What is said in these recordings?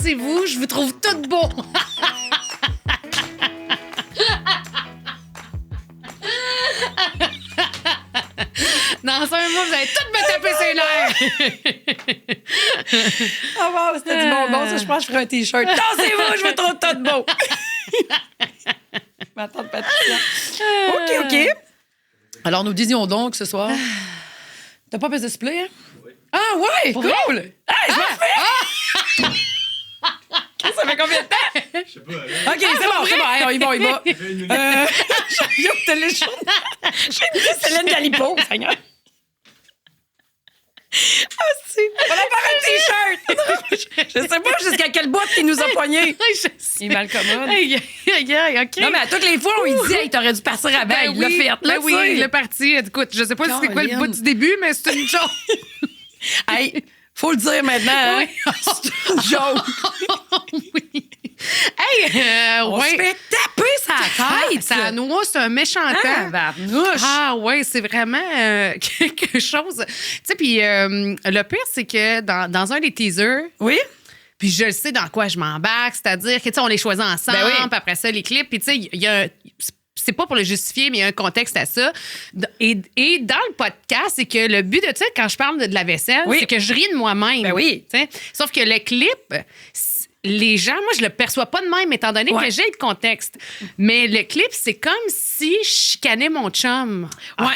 tassez-vous, je vous trouve toutes beaux. Dans un mois, vous allez toutes me taper ses nerfs. Ah wow, c'était du bonbon. Ça, je pense que je ferais un T-shirt. Tassez-vous, je vous trouve tout beau. Ma tante Patricia. OK. Alors, nous disions donc ce soir. T'as pas pesé ce play, hein? Oui. Ah ouais, cool! Hey, je m'en fais! Ça fait combien de temps? Je sais pas. OK, c'est bon. Hey, on y va. Yo, t'as les choses. J'ai mis Céline Galipo, Seigneur. Ah, si. On va faire un T-shirt. Je sais pas jusqu'à quelle boîte il nous a pognés. Il est mal commode. OK. Non, mais à toutes les fois, on lui dit, hey, t'aurais dû partir avant. Ben Il l'a fait. Ben oui, il est parti. Écoute, je sais pas si c'est quoi le bout du début, mais c'est une joke. Hey, faut le dire maintenant. Hein? C'est une joke. Oui. Hey, On se fait taper sa tête. Ça noie, c'est un méchant temps. Barnouche. Ah ouais, c'est vraiment quelque chose. Tu sais, puis le pire, c'est que dans un des teasers, Oui? puis je le sais dans quoi je m'embarque, c'est-à-dire que, tu sais, on les choisit ensemble, Ben oui. puis après ça, les clips, puis tu sais, il y a c'est pas pour le justifier, mais il y a un contexte à ça. Et dans le podcast, c'est que le but de ça, quand je parle de la vaisselle, Oui. c'est que je ris de moi-même. Ben oui. Tu sais. Sauf que le clip, les gens, moi, je le perçois pas de même, étant donné Ouais. que j'ai le contexte. Mais le clip, c'est comme si je chicanais mon chum. Ouais,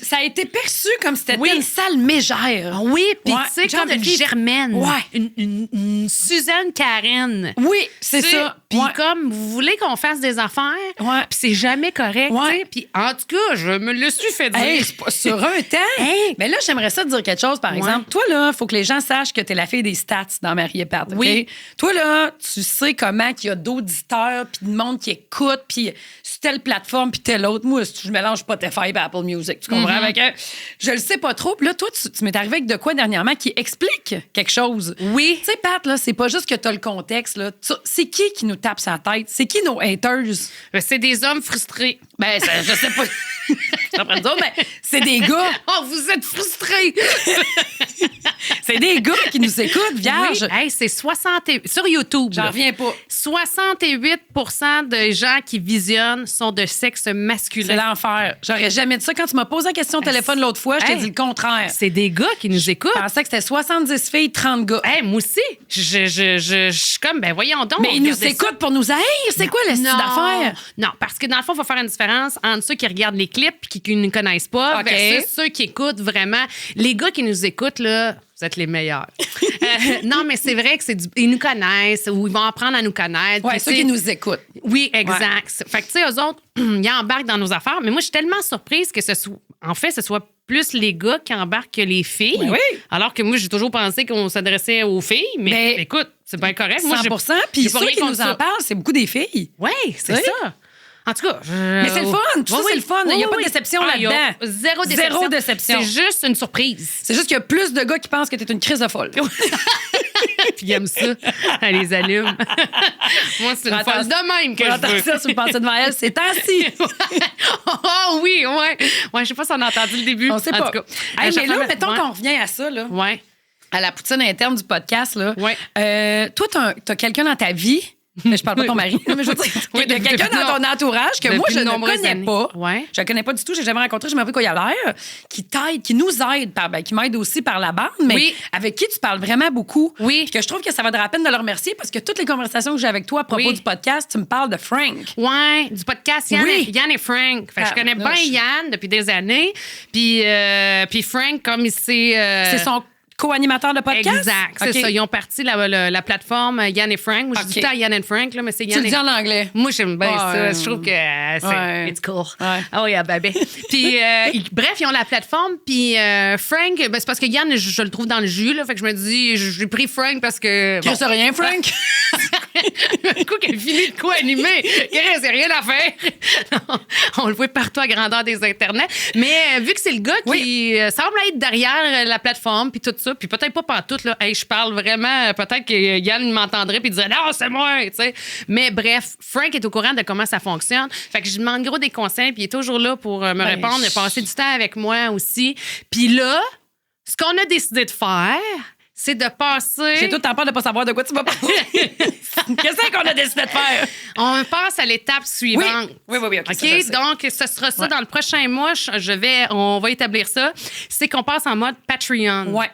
ça a été perçu comme si c'était Oui. une sale mégère. Oui, puis Ouais, tu sais, genre comme de une fille- Germaine. Ouais. Une Suzanne Karen. Oui, c'est Tu sais, ça. Puis Ouais. comme, vous voulez qu'on fasse des affaires, Ouais. puis c'est jamais correct. Ouais. tu sais. Puis en tout cas, je me le suis fait dire. Hey, c'est pas sur un temps. Hey. Mais là, j'aimerais ça te dire quelque chose, par exemple. Toi, là, il faut que les gens sachent que tu es la fille des stats dans Marie et Pat. OK? Oui. Toi, là, tu sais comment qu'il y a d'auditeurs, puis de monde qui écoute, puis sur telle plateforme, puis telle autre. Moi, je mélange Spotify et Apple Music. Tu comprends? Fait que je le sais pas trop. Puis là, toi, tu m'es arrivé avec de quoi dernièrement qui explique quelque chose. Oui. Tu sais, Pat, là, c'est pas juste que tu as le contexte. Là. C'est qui nous tape sa tête? C'est qui nos haters? C'est des hommes frustrés. Ben, je sais pas. Je suis en train de dire, mais c'est des gars. Oh, vous êtes frustrés! C'est des gars qui nous écoutent, vierge. Oui. Hey, c'est 60 sur YouTube. J'en là. reviens pas. 68 de gens qui visionnent sont de sexe C'est masculin. l'enfer. J'aurais jamais dit ça. Quand tu m'as posé la question au téléphone l'autre fois, je t'ai Hey. dit le contraire. C'est des gars qui nous écoutent. Je pensais que c'était 70 filles, 30 gars. Hey, moi aussi. Je suis comme, ben voyons donc. Mais ils nous regardez ça. écoutent pour nous haïr. C'est quoi le style d'affaires? Non, parce que dans le fond, il faut faire une différence entre ceux qui regardent les clips et qui ne connaissent pas OK. versus ceux qui écoutent vraiment. Les gars qui nous écoutent, là, vous êtes les meilleurs. Non, mais c'est vrai que ils nous connaissent ou ils vont apprendre à nous connaître. Ouais, Puis, ceux tu sais, qui nous écoutent. Oui, exact. Fait que, tu sais, eux autres, ils embarquent dans nos affaires. Mais moi, je suis tellement surprise que ce soit plus les gars qui embarquent que les filles. Ben oui. Alors que moi, j'ai toujours pensé qu'on s'adressait aux filles. Mais Ben, écoute, c'est bien correct. Moi, 100 Puis j'ai pas ceux rien qui contre nous ça. en parlent, c'est beaucoup des filles. Oui, c'est Oui. ça. En tout cas, Mais c'est le fun. Tout ça, c'est le fun. Il n'y a pas de déception il y a là-dedans. Zéro déception. Zéro déception. C'est juste une surprise. C'est juste qu'il y a plus de gars qui pensent que t'es une crise de folle. Puis ils aiment ça. Elle les allume. Moi, c'est une folle de même que je veux. Attention, si vous pensez devant elle, c'est ainsi. Oh oui, ouais. Ouais, je sais pas si on a entendu le début. On sait En pas. tout cas, Hey, mais là, ouais. mettons qu'on revient à ça, là, Ouais. à la poutine interne du podcast. Là. Ouais. Toi, t'as quelqu'un dans ta vie. Mais je parle pas de ton mari. Mais je veux dire, Oui, il y a depuis- quelqu'un dans ton entourage que moi, depuis je de ne nombreuses connais années. pas. Ouais. Je le connais pas du tout. J'ai jamais rencontré. Je sais même pas quoi il a l'air. Qui t'aide, qui nous aide, qui m'aide aussi par la bande, mais Oui. avec qui tu parles vraiment beaucoup. Oui. Puis que je trouve que ça va de la peine de le remercier parce que toutes les conversations que j'ai avec toi à propos Oui. du podcast, tu me parles de Frank. Ouais, du podcast Yann, Oui. Yann et Frank. Fait que je connais bien Tabarnouche. Yann depuis des années. Puis Frank, comme il s'est... C'est son co-animateur de podcast? Exact, c'est OK. ça. Ils ont parti la plateforme Yann et Frank. Moi, je dis OK. tout le temps Yann et Frank, là, mais c'est Tu Yann le et dis en anglais. Moi, j'aime bien ça. Ouais. Je trouve que c'est Ouais. it's cool. Ouais. Oh yeah, baby. Puis, bref, ils ont la plateforme. Puis, Frank, ben, c'est parce que Yann, je le trouve dans le jus. Là, fait que je me dis, j'ai pris Frank parce que... Tu sais rien, Frank? Un coup qu'elle finit de co-animer, il reste rien à faire. Non, on le voit partout à grandeur des internets. Mais vu que c'est le gars qui semble être derrière la plateforme, puis tout ça, puis peut-être pas pantoute, là, hey, je parle vraiment, peut-être que Yann m'entendrait puis dirait « Non, c'est moi! » tu sais. Mais bref, Frank est au courant de comment ça fonctionne. Fait que je lui demande gros des conseils, puis il est toujours là pour me répondre, et passer du temps avec moi aussi. Puis là, ce qu'on a décidé de faire, c'est de passer... J'ai tout le temps peur de pas savoir de quoi tu vas parler. Qu'est-ce qu'on a décidé de faire? On passe à l'étape suivante. Oui. OK, OK, ça, je sais. donc, ce sera ça dans le prochain mois. On va établir ça. C'est qu'on passe en mode Patreon. Ouais.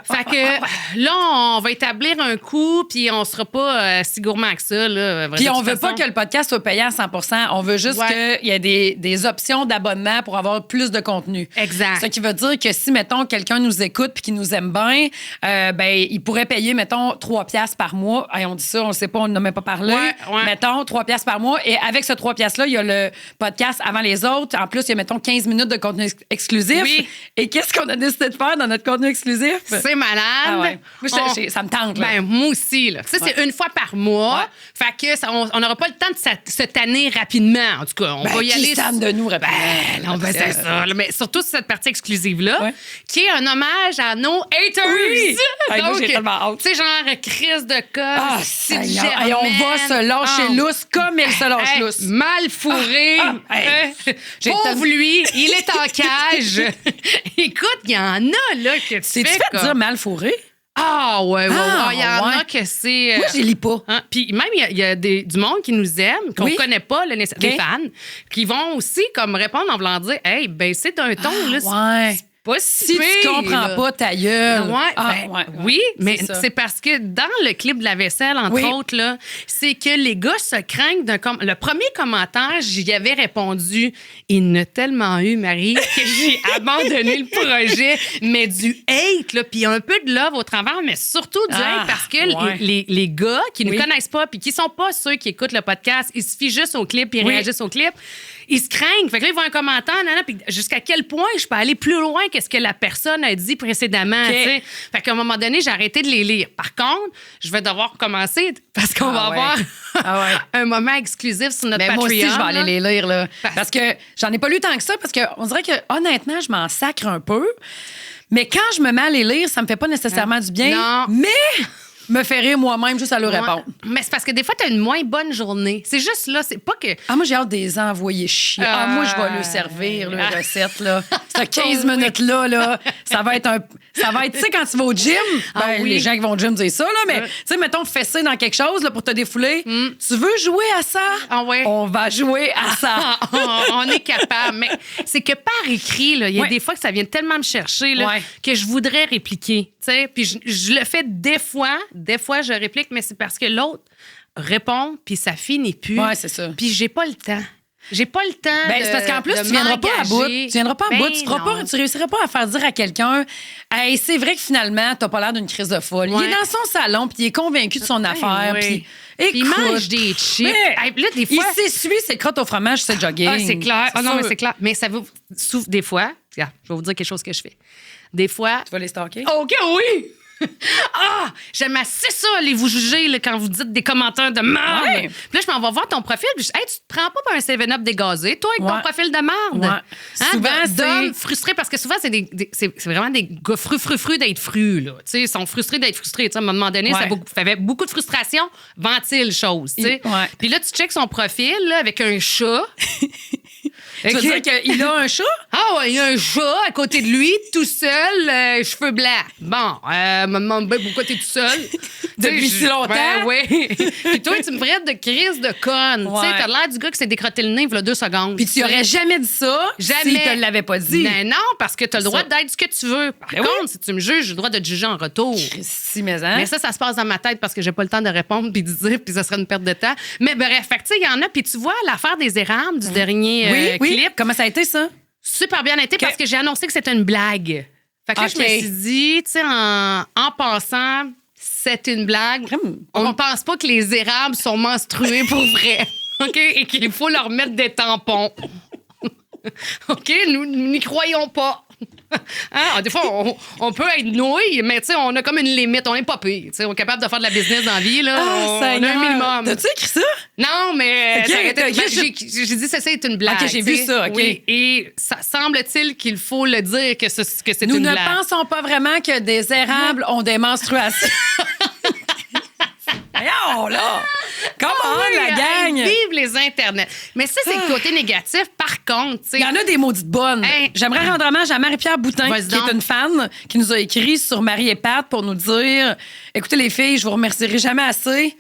Fait que là, on va établir un coût, puis on sera pas si gourmand que ça. Là, Puis de on toute veut façon. pas que le podcast soit payant à 100 On veut juste qu'il y ait des options d'abonnement pour avoir plus de contenu. Exact. Ce qui veut dire que si, mettons, quelqu'un nous écoute puis qui nous aime bien, il pourrait payer, mettons, 3$ par mois. Hey, on dit ça, on le sait pas, on n'a même pas parlé. Ouais. Mettons, 3$ par mois. Et avec ce 3$-là, il y a le podcast avant les autres. En plus, il y a, mettons, 15 minutes de contenu exclusif. Oui. Et qu'est-ce qu'on a décidé de faire dans notre contenu exclusif? C'est malade. Ah ouais. Moi, ça me tente, là. Ben, moi aussi. Là. Ça, c'est une fois par mois. Ouais. Fait que on n'aura pas le temps de se tanner rapidement. En tout cas, on va y aller. Qui s'amène de nous rapidement? C'est ça. Là, mais surtout cette partie exclusive-là, qui est un hommage à nos haters. Oui. Hey, moi, j'ai tellement hâte. Tu sais, genre crise de colle, Ah, Sylvie Seigneur. Hey, on va se lâcher lousse comme il se lâche lousse. Mal fourré. J'ai Pauvre tellement- lui, il est en cage. Écoute, il y en a là que tu C'est-tu fais fait comme... dire mal fourré? Ah, ouais. Ah, Il y en ouais. a que c'est... Moi, je lis pas. Hein? Puis même, il y a du monde qui nous aime, qu'on Oui. connaît pas, des fans, qui vont aussi comme répondre en voulant dire « Hey, ben c'est d'un ton, là, Ouais. c'est pas si Si tu pire, comprends là. pas ta gueule. Ouais, Ah, ben, ouais. oui, mais ça. c'est parce que dans le clip de la vaisselle, entre Oui. autres, là, c'est que les gars se craignent le premier commentaire, j'y avais répondu « Il n'a tellement eu, Marie, que j'ai abandonné le projet. » Mais du hate, là, puis un peu de love au travers, mais surtout du Ah, hate parce que ouais. les gars qui ne Oui. connaissent pas puis qui sont pas ceux qui écoutent le podcast, ils se fient juste au clip, ils Oui. réagissent au clip, ils se craignent. Fait que là, ils voient un commentaire, puis jusqu'à quel point je peux aller plus loin que ce que la personne a dit précédemment. OK. Tu sais. Fait qu'à un moment donné, j'ai arrêté de les lire. Par contre, je vais devoir recommencer parce qu'on va Ah ouais. avoir Ah ouais. un moment exclusif sur notre Mais Patreon. moi aussi, je vais aller là. les lire, là. Parce- Parce que j'en ai pas lu tant que ça, parce qu'on dirait que, honnêtement, je m'en sacre un peu. Mais quand je me mets à les lire, ça me fait pas nécessairement du bien. Non. Mais me faire rire moi-même juste à leur Ouais. répondre. Mais c'est parce que des fois, tu as une moins bonne journée. C'est juste là, c'est pas que. Ah, moi, j'ai hâte de les envoyer chier. Ah, moi, je vais leur servir, les recettes, là. Ce 15 minutes-là, là, ça va être, tu sais, quand tu vas au gym, ben, oui. les gens qui vont au gym disent ça, là, mais, tu sais, mettons, fesser dans quelque chose, là, pour te défouler. Tu veux jouer à ça? Ah ouais. On va jouer à ça. on est capable. Mais c'est que par écrit, là, il y a Ouais. des fois que ça vient tellement me chercher là, Ouais. que je voudrais répliquer. Tu sais, puis je le fais des fois. Des fois, je réplique, mais c'est parce que l'autre répond, puis ça finit plus. Ouais, c'est ça. Puis j'ai pas le temps. J'ai pas le temps. Ben, c'est parce qu'en plus, tu viendras pas à bout. Tu viendras pas à bout. Tu réussiras pas à faire dire à quelqu'un, hey, c'est vrai que finalement, t'as pas l'air d'une crise de folle. Ouais. Il est dans son salon, puis il est convaincu de son affaire. oui. Puis, Puis il écoute, mange des chips. mais Hey, là, des fois. il s'essuie ses crottes au fromage, c'est jogging. Ah, c'est clair. Ah non, sûr. mais c'est clair. Mais ça vous. Des fois, regarde, je vais vous dire quelque chose que je fais. Des fois. Tu vas les stalker? OK, oui! Ah! J'aime assez ça, aller vous juger là, quand vous dites des commentaires de merde. Ouais. Puis là, je m'en vais voir ton profil. Puis je dis, hey, tu te prends pas pour un 7-Up dégazé, toi, avec ton Ouais. profil de merde. Ouais. Souvent, d'hommes c'est- frustrés parce que souvent, c'est vraiment des gars frus d'être frus. Là. Tu sais, ils sont frustrés d'être frustrés. Tu sais, à un moment donné, Ouais. ça fait beaucoup de frustration, ventile chose. Tu sais. Ouais. Puis là, tu checkes son profil là, avec un chat. Tu veux OK. dire qu'il a un chat? Ah ouais, il y a un chat à côté de lui, tout seul, cheveux blancs. Bon, me demande bien pourquoi t'es tout seul. Depuis Tu sais, si longtemps? Oui. Puis toi, tu me ferais de crise de conne. Ouais. Tu sais, t'as l'air du gars qui s'est décrotté le nez il y a 2 secondes. Puis tu aurais jamais dit ça Jamais. s'il te l'avait pas dit. Mais non, parce que t'as le droit Ça. d'être ce que tu veux. Par Ben contre, oui. si tu me juges, j'ai le droit de te juger en retour. Si, mais hein? Mais ça se passe dans ma tête parce que j'ai pas le temps de répondre puis de dire, puis ça serait une perte de temps. Mais bref, fait que tu sais, il y en a. Puis tu vois, l'affaire des érables du dernier oui. clip, Comment ça a été, ça? super bien été parce que j'ai annoncé que c'était une blague. Fait que là, je me OK. suis dit, tu sais, en passant, c'est une blague. On ne pense pas que les érables sont menstrués pour vrai. OK? Et qu'il faut leur mettre des tampons. OK? Nous n'y croyons pas. Hein? Des fois, on peut être nouilles, mais tu sais, on a comme une limite. On n'est pas pire. Tu sais, on est capable de faire de la business dans la vie. Là. on a un minimum. T'as-tu écrit ça? Non, mais Ok, ça aurait été- ok, ben, j'ai dit ça, c'est une blague. Ok, j'ai vu tu sais. ça, ok. Oui, et ça semble-t-il qu'il faut le dire que c'est Nous une ne blague. pensons pas vraiment que des érables ont des menstruations. Voyons, là! Comment la gang? Vive les Internets. Mais ça, c'est le côté négatif. Par contre, tu sais. Il y en a des maudites bonnes. Hey. J'aimerais rendre hommage à Marie-Pierre Boutin, Vas-y qui est donc. une fan, qui nous a écrit sur Marie et Pat pour nous dire « Écoutez, les filles, je vous remercierai jamais assez. »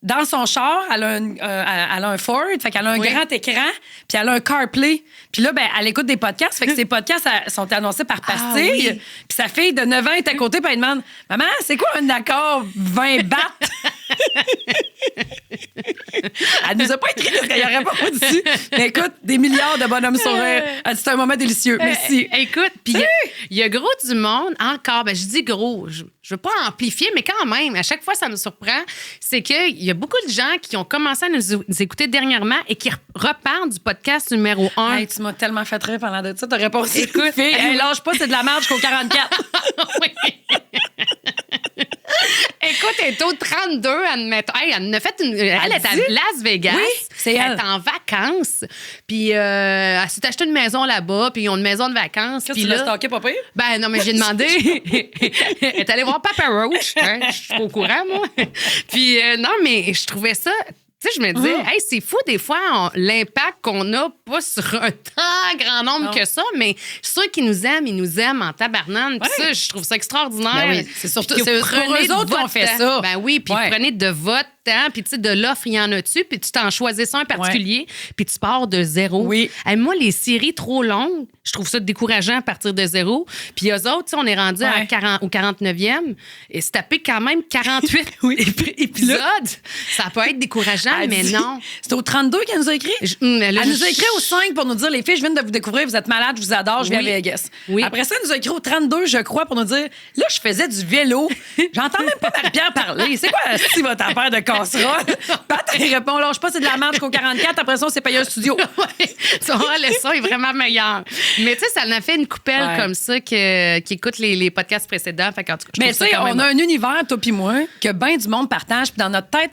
Dans son char, elle a un Ford, fait qu'elle a un Oui. grand écran, puis elle a un CarPlay. Puis là, ben, elle écoute des podcasts, fait que ces podcasts sont annoncés par pastille. oui. Puis sa fille de 9 ans est à côté, puis elle demande « Maman, c'est quoi un accord 20 bahts? » Elle nous a pas écrit parce qu'il n'y aurait pas dessus. Mais écoute, des milliards de bonhommes sourires. Elle dit, c'est un moment délicieux. Merci. Écoute, puis il y a gros du monde encore. Ben, je dis gros. Je veux pas amplifier, mais quand même, à chaque fois, ça me surprend. C'est qu'il y a beaucoup de gens qui ont commencé à nous écouter dernièrement et qui repartent du podcast numéro 1. Hey, tu m'as tellement fait rire pendant de ça. T'aurais pas aussi. Écoute, fille, hey, lâche pas, c'est de la merde jusqu'au 44. Oui. Écoute, elle est au 32, admettons. Hey, elle en a fait une. Elle est à dit? Las Vegas. Oui, c'est elle. Elle est en vacances. Puis elle s'est acheté une maison là-bas. Puis ils ont une maison de vacances. Qu'est-ce que Puis tu l'as là, stocké, pas pire? ben non, mais j'ai demandé. Elle est allée voir Papa Roach. Hein, je suis pas au courant, moi. Puis non, mais je trouvais ça. Tu sais, je me disais, hey, c'est fou des fois l'impact qu'on a, pas sur un tant grand nombre que ça, mais ceux qui nous aiment, ils nous aiment en tabarnane. Puis ça, je trouve ça extraordinaire. Ben oui, c'est surtout Puis que c'est vous pour prenez eux autres de votre qu'on fait temps. ça. Ben oui, puis Ouais. prenez de votre temps, puis tu sais, de l'offre, il y en a-tu, puis tu t'en choisis ça en particulier, puis tu pars de zéro. Oui. Hey, moi, les séries trop longues, je trouve ça décourageant à partir de zéro. Puis eux autres, tu sais, on est rendu à Ouais. 40, au 49e, et se taper quand même 48 Oui. épisodes, ça peut être décourageant, Elle mais dit- non. C'est au 32 qu'elle nous a écrit? Elle nous a écrit au 5 pour nous dire les filles, je viens de vous découvrir, vous êtes malades, je vous adore, je viens Oui. à Vegas. Oui. Après ça, elle nous a écrit au 32, je crois, pour nous dire là, je faisais du vélo. J'entends même pas Marie-Pierre parler. C'est quoi, si votre affaire de casserole? Pat, elle répond lâche pas, c'est de la merde jusqu'au 44. Après ça, on s'est payé un studio. Ouais, tu vois, le son est vraiment meilleur. Mais tu sais, ça en a fait une coupelle Ouais. comme ça qui écoute les podcasts précédents. Fait qu'en tout cas, je Mais trouve tu ça sais, quand même on a un univers, toi puis moi, que bien du monde partage. Puis dans notre tête,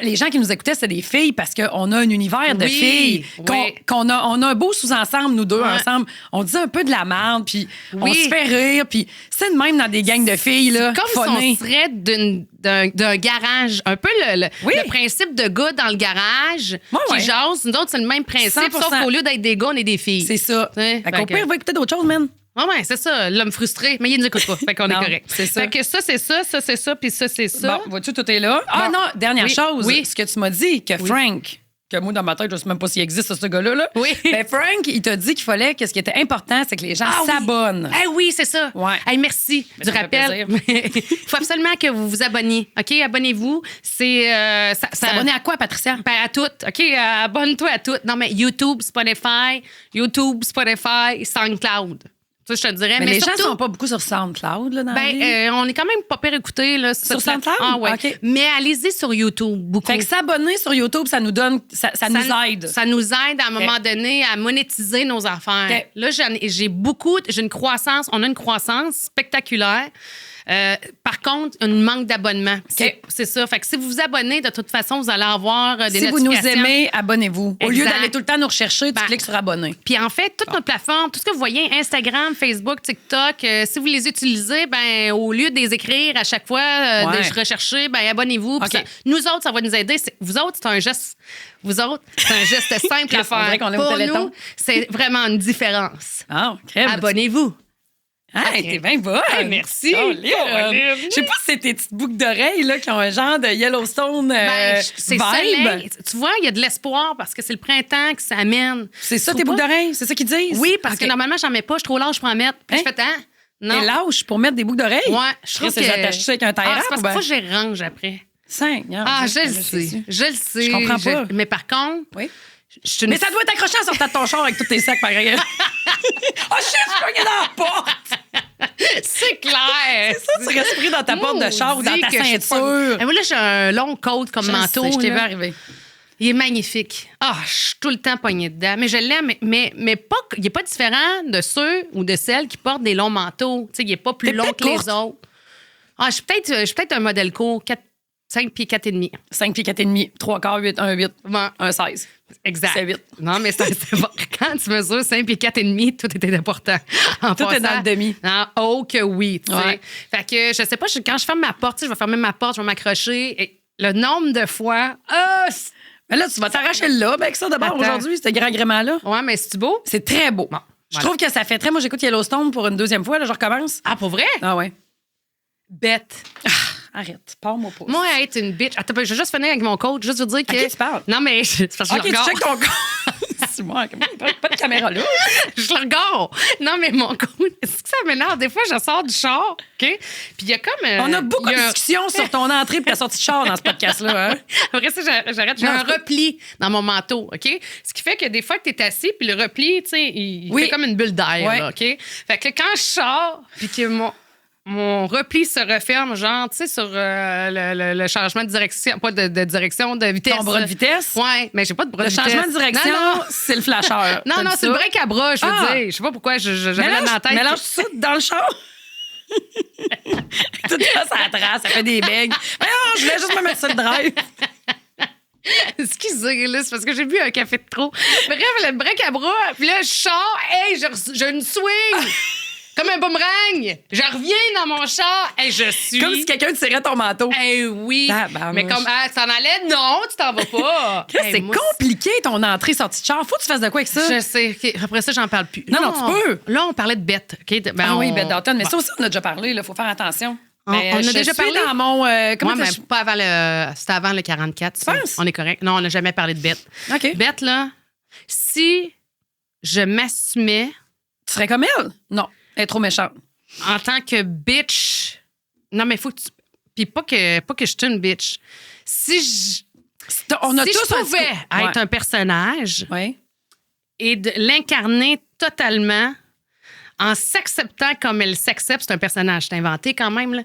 les gens qui nous écoutaient, c'était des filles parce qu'on a un univers de Oui, filles. oui. On a un beau sous-ensemble, nous deux, Ouais. ensemble. On dit un peu de la merde, puis on Oui. se fait rire. Puis c'est de même dans des gangs de filles, là. comme funny. si on serait d'un garage. Un peu Oui. le principe de gars dans le garage Ouais, ouais. qui jasent. Nous autres, c'est le même principe, 100%. sauf qu'au lieu d'être des gars, on est des filles. C'est ça. Ouais, Fait qu'au fait que- pire, on va écouter d'autres choses, man. Ouais, c'est ça, l'homme frustré. Mais il ne nous écoute pas. Fait qu'on est Non, correct. c'est ça. Fait que ça, c'est ça, ça, c'est ça, puis ça, c'est ça. Bon, vois-tu, tout est là. Ah Bon. non, dernière Oui, chose. oui. Ce que tu m'as dit, que Frank, que moi, dans ma tête, je sais même pas s'il existe, ce gars-là. Là. Oui. Ben, Frank, il t'a dit qu'il fallait que ce qui était important, c'est que les gens Ah oui. s'abonnent. Ah oui, c'est ça. Ouais. Hey, merci Mais du ça me fait rappel. Il faut absolument que vous vous abonniez. OK? Abonnez-vous. C'est. Ça, S'abonner à quoi, Patricia? Ben, à toutes. OK? Abonne-toi à toutes. Non, mais YouTube, Spotify, SoundCloud. Ça, je te dirais. Mais les surtout, gens sont pas beaucoup sur SoundCloud, là, dans la ben, vie. on est quand même pas pire écoutés. Là, Sur SoundCloud? Ah, ouais. OK. Mais allez-y sur YouTube, beaucoup. Fait que s'abonner sur YouTube, ça nous donne... Ça nous aide. Ça nous aide à un moment donné à monétiser nos affaires. OK. Là, j'ai une croissance, on a une croissance spectaculaire. Par contre, un manque d'abonnement. C'est ça. Fait que si vous vous abonnez, de toute façon, vous allez avoir des Si vous nous notifications. aimez, abonnez-vous. Au lieu Exact. d'aller tout le temps nous rechercher, tu Ben, cliques sur abonner. Puis en fait, toute notre plateforme, tout ce que vous voyez, Instagram, Facebook, TikTok, si vous les utilisez, ben au lieu de les écrire à chaque fois, de Ouais. les rechercher, ben abonnez-vous. Puis OK. nous autres, ça va nous aider. Vous autres, c'est un geste. Vous autres, c'est un geste simple à On dirait faire. qu'on est au Pour Téléthon. nous, c'est vraiment une différence. Ah, crème. Abonnez-vous. Hey, t'es bien bonne. Hey, merci. Oh, Lynn. Colin. Je sais pas si c'est tes petites boucles d'oreilles là, qui ont un genre de Yellowstone Ben, c'est vibe. soleil. Tu vois, il y a de l'espoir parce que c'est le printemps qui s'amène. C'est ça Tu tes trouves boucles pas? d'oreilles? C'est ça qu'ils disent? Oui, parce OK. que normalement, j'en mets pas. Je suis trop large pour en mettre. Puis Hein? je fais non. T'es lâche pour mettre des boucles d'oreilles? Ouais, je trouve Chris, que... les attaches ça avec un tailleur, c'est parce ou ben? que faut que je les range après. Seigneur, Ah, Dieu, je le là, sais. Jésus. Je le sais. Je comprends pas. Mais par contre, Oui. je suis une... Mais ça doit être accroché en sortant de ton char avec tous tes sacs, pareil. Oh shit, je cognais dans la porte! C'est clair! Ça, tu restes pris dans ta porte de char ou dans ta ceinture. Moi, là, j'ai un long coat comme Je manteau. sais, je t'ai vu là. arriver. Il est magnifique. Ah, je suis tout le temps poignée dedans. Mais je l'aime, mais pas, il n'est pas différent de ceux ou de celles qui portent des longs manteaux. Tu sais, il n'est pas plus T'es long peut-être que les courte. autres. Ah, je suis peut-être un modèle court, 5 pieds 4 et demi. 5 pieds 4 et demi, 3 quarts, 8, 1, 8, Bon. 1, 16. Exact. C'est 8. Non, mais c'est bon. Quand tu mesures 5 pieds 4 et demi, tout était important. En Tout est dans le demi. Non, oh que oui, tu sais. Ouais. Fait que je sais pas, quand je ferme ma porte, tu sais, je vais fermer ma porte, je vais m'accrocher. Et le nombre de fois... Mais là, tu vas t'arracher le lobe avec ça d'abord Attends. aujourd'hui, ce grand gréement-là. Ouais, mais c'est-tu beau? C'est très beau. Bon, Je voilà. trouve que ça fait très... Moi, j'écoute Yellowstone pour une deuxième fois, là, je recommence. Ah, pour vrai? Ah ouais. Bête. Arrête, parle-moi pas. Moi, être une bitch. Attends, je vais juste finir avec mon coach, juste vous dire que. À qui tu parles? Non, mais c'est parce que OK, je le tu regarde. checkes ton corps. C'est moi, pas de caméra là. Je le regarde. Non, mais mon coach, est-ce que ça m'énerve? Des fois, je sors du char, OK? Puis il y a comme. On a beaucoup il y de a un- discussions sur ton entrée et ta sortie de char dans ce podcast-là. Hein? Après ça, j'arrête. J'ai Non, un c'est pas- repli dans mon manteau, OK? Ce qui fait que des fois que tu es assis, puis le repli, tu sais, il Oui. fait comme une bulle d'air, Ouais. là, OK? Fait que quand je sors, puis que mon repli se referme, genre, tu sais, sur le changement de direction, pas de direction, de vitesse. Ton bras de vitesse? Ouais, mais j'ai pas de bras Le de vitesse. changement de direction, Non, non. c'est le flasheur. Non, T'as non, dit c'est le ça? break à bras, je veux Ah. dire. Je sais pas pourquoi j'avais la dans la tête. Mélange ça dans le char. Tout ça, ça trace, ça fait des beignes. Mais non, je voulais juste me mettre sur le drive. Excusez, là, c'est parce que j'ai bu un café de trop. Bref, le break à bras, puis là, je sors, hey, j'ai une swing! Comme un boomerang! Je reviens dans mon char, hey, je suis. Comme si quelqu'un tirait ton manteau. Eh oui! Tabarnouche. Mais comme, ah, t'en allais? Non, tu t'en vas pas! Chris, Hey, c'est moi, compliqué ton entrée-sortie de char. Faut que tu fasses de quoi avec ça? Je sais. OK, après ça, j'en parle plus. Non, Là, non, tu peux. Là, on parlait de bêtes. OK? Ben, Ah oui, on- Ben Dalton, mais Bon. ça aussi, on a déjà parlé. Il faut faire attention. On Mais, a je déjà suis parlé? dans mon... comment Ouais, mais ça- pas avant le. C'était avant le 44. ça. penses? On est correct. Non, on n'a jamais parlé de bêtes. OK. Bête, là, si je m'assumais Tu serais comme elle? Non, elle est trop méchante. en tant que bitch. Non, mais faut que tu. Puis pas que je suis une bitch. Si On a si tous je pouvais un être un personnage Ouais. et de l'incarner totalement en s'acceptant comme elle s'accepte, c'est un personnage, c'est inventé quand même, là.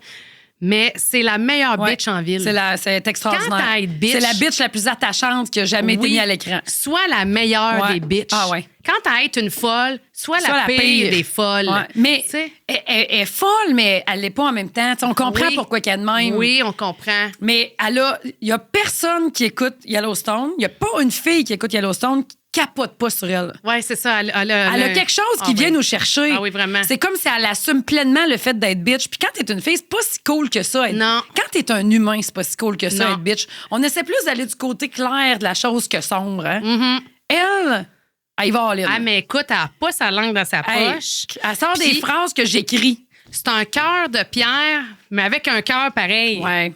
Mais c'est la meilleure Ouais. bitch en ville. C'est extraordinaire. Quand t'as être bitch- C'est la bitch la plus attachante qui a jamais été Oui. mise à l'écran. Sois la meilleure Ouais. des bitches. Ah ouais. Quand t'as être une folle, sois Sois la pire des folles. Ouais. Mais Tu sais? elle est folle, mais elle l'est pas en même temps. Tu sais, on comprend Oui. pourquoi qu'elle est de même. Oui, on comprend. Mais il y a personne qui écoute Yellowstone. Il y a pas une fille qui écoute Yellowstone qui capote pas sur elle. Oui, c'est ça. Elle Elle a quelque chose qui vient nous chercher. Ah oui, vraiment. C'est comme si elle assume pleinement le fait d'être bitch. Puis quand t'es une fille, c'est pas si cool que ça. Non. Quand t'es un humain, c'est pas si cool que ça, Non. être bitch. On essaie plus d'aller du côté clair de la chose que sombre. Hein? Mhm. Elle y va all in. Ah, mais écoute, elle n'a pas sa langue dans sa Hey, poche. elle sort des Puis- phrases que j'écris. C'est un cœur de pierre, mais avec un cœur pareil. Ouais.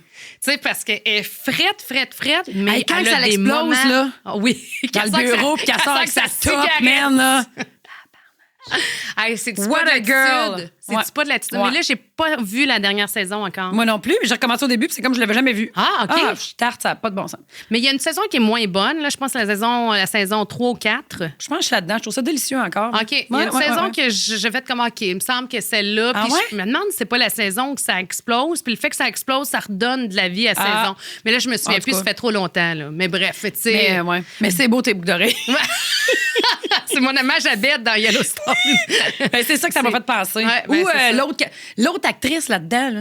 Tu sais, parce qu'elle est frette, mais Hey, quand elle a ça des l'explose, moments... là, Ah oui. Dans le bureau, puis qu'elle sort avec sa top, cigarette. man. Là. Hey, c'est-tu What pas de a girl. l'attitude? C'est-tu Ouais. pas de l'attitude? Ouais. Mais là, j'ai pas vu la dernière saison encore. Moi non plus. J'ai recommencé au début, puis c'est comme je l'avais jamais vu. Ah, OK. Je suis tarte, ça n'a pas de bon sens. Mais il y a une saison qui est moins bonne. Là, je pense que la saison 3 ou 4. Je pense que je suis là-dedans. Je trouve ça délicieux encore. OK. Il y a une saison que j'ai faite comme OK. Il me semble que celle-là. Ah Puis ouais? je me demande si c'est pas la saison que ça explose. Puis le fait que ça explose, ça redonne de la vie à la Ah. saison. Mais là, je me En souviens tout plus, cas. ça fait trop longtemps. Là. Mais bref, tu sais. Mais c'est beau tes boucles d'oreilles. C'est mon hommage à Bette dans Yellowstone. Ben, c'est ça que ça m'a fait penser. Ouais, ben, Ou c'est ça. l'autre actrice là-dedans, là,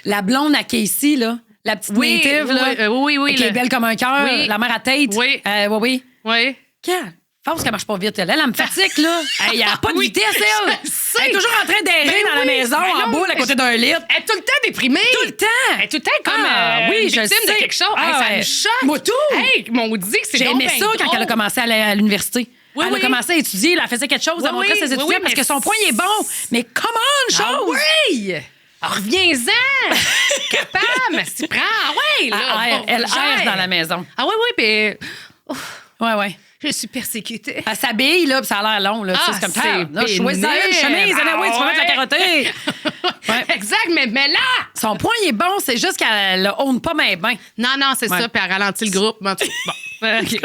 la blonde à Casey, là, la petite Oui, native, là, oui. qui est belle comme un cœur, Oui. la mère à tête. Oui. Oui. Oui. Quelle force qu'elle marche pas vite. Elle me fatigue, là. Elle a pas de Oui. vitesse, elle. Je sais. Elle est toujours en train d'errer Ben dans la oui. maison, Ben en non, boule, à côté d'un lit. Elle est tout le temps déprimée. Tout le temps. Elle est tout le temps comme Oui, une je victime sais. de quelque chose. Ah, Hey, ça ouais. me choque. Moi, tout. Hey, maudit que c'est J'ai donc aimé ben ça quand drôle. elle a commencé à aller à l'université. Oui, Elle a oui. commencé à étudier, là, elle faisait quelque chose, Oui, elle montrait oui, ses étudiants oui, parce mais que son point est bon. Mais comment une Ah chose? oui! Ah, reviens-en! Capable! Si prends! Ah ouais, là! Elle gère. erre dans la maison. Ah oui, puis Ouais. je suis persécutée. Elle s'habille, là, puis ça a l'air long, là. Ah, c'est comme c'est ça. Là, je suis pénible. chemise, Ah oui, tu vas mettre la ouais. carottée. Ouais. Exact, mais là! Son point est bon, c'est juste qu'elle le honte pas mes bains. Non, c'est Ouais. ça, puis elle ralentit le groupe. Bon,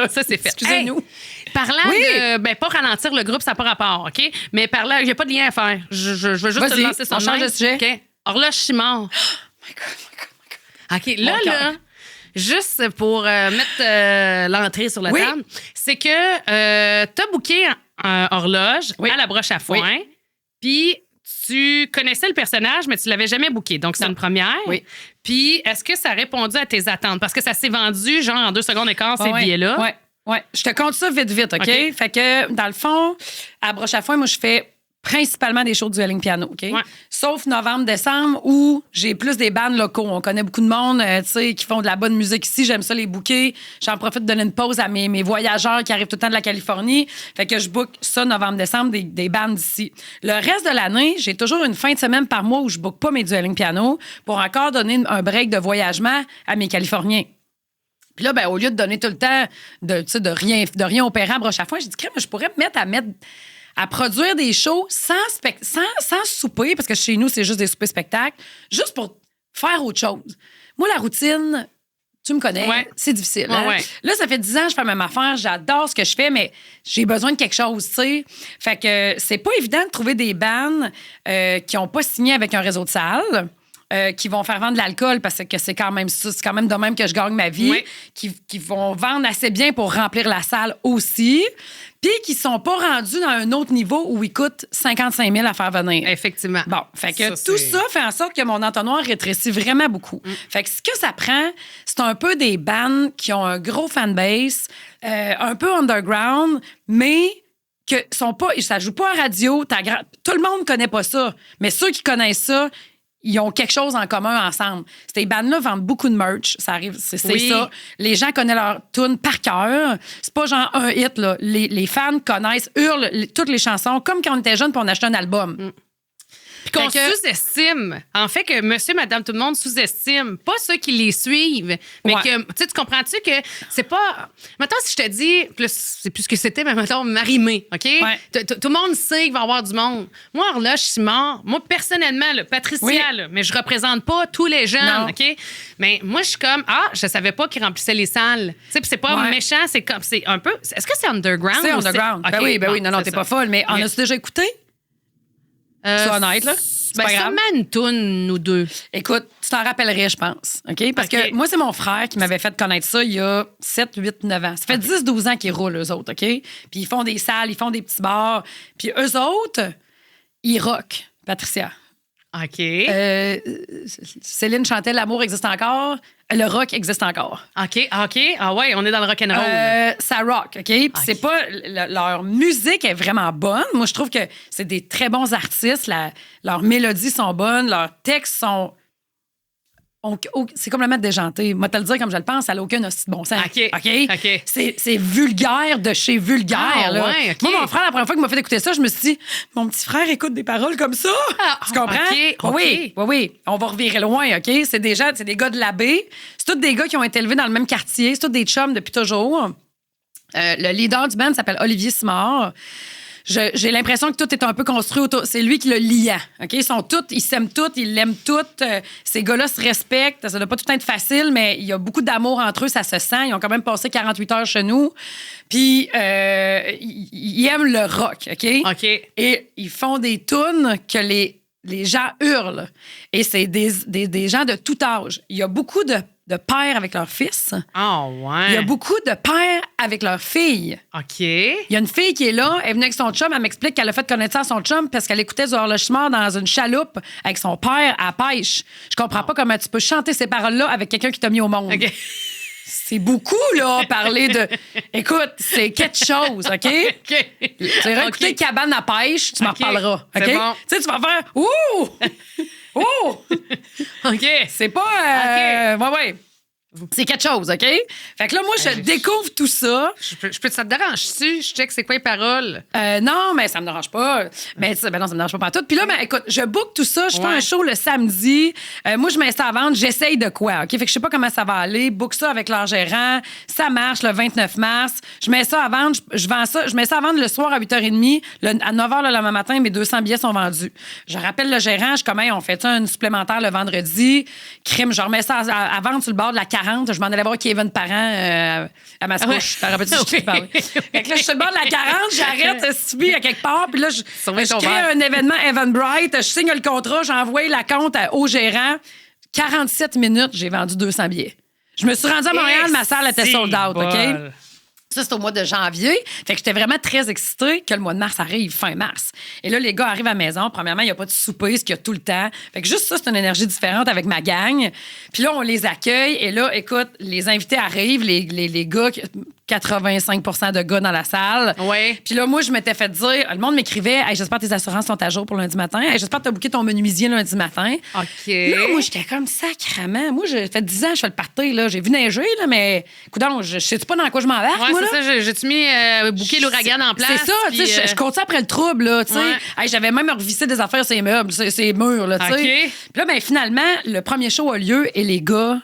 ça, c'est fait. Excusez-nous. Hey, parlant Oui. de. Ben, pas ralentir le groupe, ça n'a pas rapport, OK? Mais parlant, il n'y a pas de lien à faire. Je veux juste te Vas-y, lancer ça. on change de sujet. OK? Horloge Simard. OK, là, Mon cœur. juste pour mettre l'entrée sur la Oui. table, c'est que tu as booké un horloge Oui. à la broche à foin, puis tu connaissais le personnage, mais tu l'avais jamais booké. Donc, c'est une première. Oui. Puis, est-ce que ça a répondu à tes attentes? Parce que ça s'est vendu, genre, en 2 secondes et quart, ces billets-là. Oui, oui. Je te compte ça vite, OK? Fait que, dans le fond, à Broche à Foin, moi, je fais principalement des shows de dueling piano, OK? Ouais. Sauf novembre, décembre, où j'ai plus des bands locaux. On connaît beaucoup de monde, tu sais, qui font de la bonne musique ici. J'aime ça les booker. J'en profite de donner une pause à mes voyageurs qui arrivent tout le temps de la Californie. Fait que je book ça novembre, décembre, des bands d'ici. Le reste de l'année, j'ai toujours une fin de semaine par mois où je book pas mes dueling piano pour encore donner un break de voyagement à mes Californiens. Puis là, ben, au lieu de donner tout le temps de rien opérer à Broche à Foin, j'ai dit, crème, je pourrais me mettre à produire des shows sans souper, parce que chez nous, c'est juste des soupers-spectacles, juste pour faire autre chose. Moi, la routine, tu me connais, c'est difficile. Hein? Ouais. Là, ça fait 10 ans que je fais la même affaire, j'adore ce que je fais, mais j'ai besoin de quelque chose, tu sais. Fait que c'est pas évident de trouver des bands qui n'ont pas signé avec un réseau de salles. Qui vont faire vendre de l'alcool parce que c'est quand même ça, c'est quand même de même que je gagne ma vie, qui vont vendre assez bien pour remplir la salle aussi, puis qui sont pas rendus dans un autre niveau où ils coûtent 55 000 à faire venir. Effectivement. Bon, fait que tout ça fait en sorte que mon entonnoir rétrécit vraiment beaucoup. Fait que ce que ça prend, c'est un peu des bands qui ont un gros fanbase, un peu underground, mais que sont pas, ça joue pas à radio, tout le monde connaît pas ça, mais ceux qui connaissent ça, ils ont quelque chose en commun ensemble. Ces bandes-là vendent beaucoup de merch. Ça arrive, c'est ça. Les gens connaissent leur tune par cœur. C'est pas genre un hit, là. Les fans connaissent, hurlent toutes les chansons, comme quand on était jeune et on achetait un album. Puis qu'on sous-estime. En fait, que monsieur, madame, tout le monde sous-estime. Pas ceux qui les suivent, mais que, tu comprends-tu que c'est pas. Mettons, si je te dis, c'est plus ce que c'était, mais mettons, Marie-Mé, OK? Tout le monde sait qu'il va y avoir du monde. Moi, Horloge Simard, moi, personnellement, là, Patricia, là, mais je représente pas tous les jeunes, OK? Mais moi, je suis comme, je savais pas qu'ils remplissaient les salles. Tu sais, puis c'est pas méchant, c'est un peu. Est-ce que c'est underground? C'est underground. Okay, ben oui, non, t'es pas folle, mais en as-tu déjà écouté? Sois honnête, là. Ben, sûrement une toune ou deux. Écoute, tu t'en rappellerais, je pense. OK? Parce que moi, c'est mon frère qui m'avait fait connaître ça il y a 7, 8, 9 ans. Ça fait 10, 12 ans qu'ils roulent, eux autres, OK? Puis ils font des salles, ils font des petits bars. Puis eux autres, ils rockent, Patricia. OK. Céline chantait L'amour existe encore. Le rock existe encore. OK. Ah ouais, on est dans le rock'n'roll. Ça rock, OK? Puis c'est pas... leur musique est vraiment bonne. Moi, je trouve que c'est des très bons artistes. Leurs mélodies sont bonnes. Leurs textes sont... c'est complètement déjanté. Moi, te le dire comme je le pense, ça n'a aucun bon sens. OK. C'est vulgaire de chez vulgaire. Là. Ouais, OK. Moi, mon frère, la première fois qu'il m'a fait écouter ça, je me suis dit, mon petit frère écoute des paroles comme ça. Tu comprends? OK. Oui. On va revirer loin, OK? C'est des gars de la baie. C'est tous des gars qui ont été élevés dans le même quartier. C'est tous des chums depuis toujours. Le leader du band s'appelle Olivier Simard. J'ai l'impression que tout est un peu construit autour. C'est lui qui le liant. OK? Ils s'aiment tous, ils l'aiment tous. Ces gars-là se respectent. Ça doit pas tout être facile, mais il y a beaucoup d'amour entre eux, ça se sent. Ils ont quand même passé 48 heures chez nous. Puis, ils aiment le rock. OK? Et ils font des tunes que les gens hurlent. Et c'est des gens de tout âge. Il y a beaucoup de pères avec leurs fils. Il y a beaucoup de pères avec leurs filles. OK. Il y a une fille qui est là, elle est venue avec son chum, elle m'explique qu'elle a fait connaître ça à son chum parce qu'elle écoutait du Horloge Simard dans une chaloupe avec son père à la pêche. Je comprends pas comment tu peux chanter ces paroles-là avec quelqu'un qui t'a mis au monde. OK. C'est beaucoup, là, parler de... Écoute, c'est quelque chose, OK? Tu vas écouter Cabane à pêche, tu m'en reparleras, OK? Bon. Tu sais, tu vas faire « Ouh! Ouh! » OK. C'est pas... Ouais. C'est quelque chose, OK? Fait que là, moi, je découvre tout ça. Ça te dérange-tu? Je check c'est quoi les paroles? Non, mais ça me dérange pas. Mais non, ça me dérange pas tout. Puis là, écoute, je book tout ça. Je fais un show le samedi. Moi, je mets ça à vendre. J'essaye de quoi, OK? Fait que je sais pas comment ça va aller. Book ça avec leur gérant. Ça marche le 29 mars. Je mets ça à vendre. Je vends ça. Je mets ça à vendre le soir à 8h30. À 9h le lendemain matin, mes 200 billets sont vendus. Je rappelle le gérant. Je comment on fait ça, une supplémentaire le vendredi. Crime, je remets ça à vendre sur le bord de la 40. Je m'en allais voir Kevin Parent à Mascouche. T'en rappelles-tu ce que je te parlais? Fait que là, je suis sur le bord de la 40, j'arrête, subi à quelque part, puis là, je crée un événement Eventbrite, je signe le contrat, j'envoie la compte au gérant. 47 minutes, j'ai vendu 200 billets. Je me suis rendue à Montréal, ma salle était sold out, OK? Ça, c'est au mois de janvier. Fait que j'étais vraiment très excitée que le mois de mars arrive, fin mars. Et là, les gars arrivent à la maison. Premièrement, il n'y a pas de souper, ce qu'il y a tout le temps. Fait que juste ça, c'est une énergie différente avec ma gang. Puis là, on les accueille. Et là, écoute, les invités arrivent, les gars, 85 % de gars dans la salle. Ouais. Puis là, moi, je m'étais fait dire, le monde m'écrivait, hey, j'espère que tes assurances sont à jour pour lundi matin. Hey, j'espère que tu as booké ton menuisier lundi matin. OK. Là, moi, j'étais comme sacrement. Moi, j'ai fait 10 ans, je fais le party, là. J'ai vu neiger, là, mais coudonc, je sais pas dans quoi je m'embarque, Ouais, moi, là. c'est ça. J'ai-tu mis bouquet l'ouragan en place? C'est ça, tu sais, je continue après le trouble, là, tu sais. Ouais. Hey, j'avais même revissé des affaires sur les meubles, ces murs, là, tu sais. OK. Puis là, ben, finalement, le premier show a lieu et les gars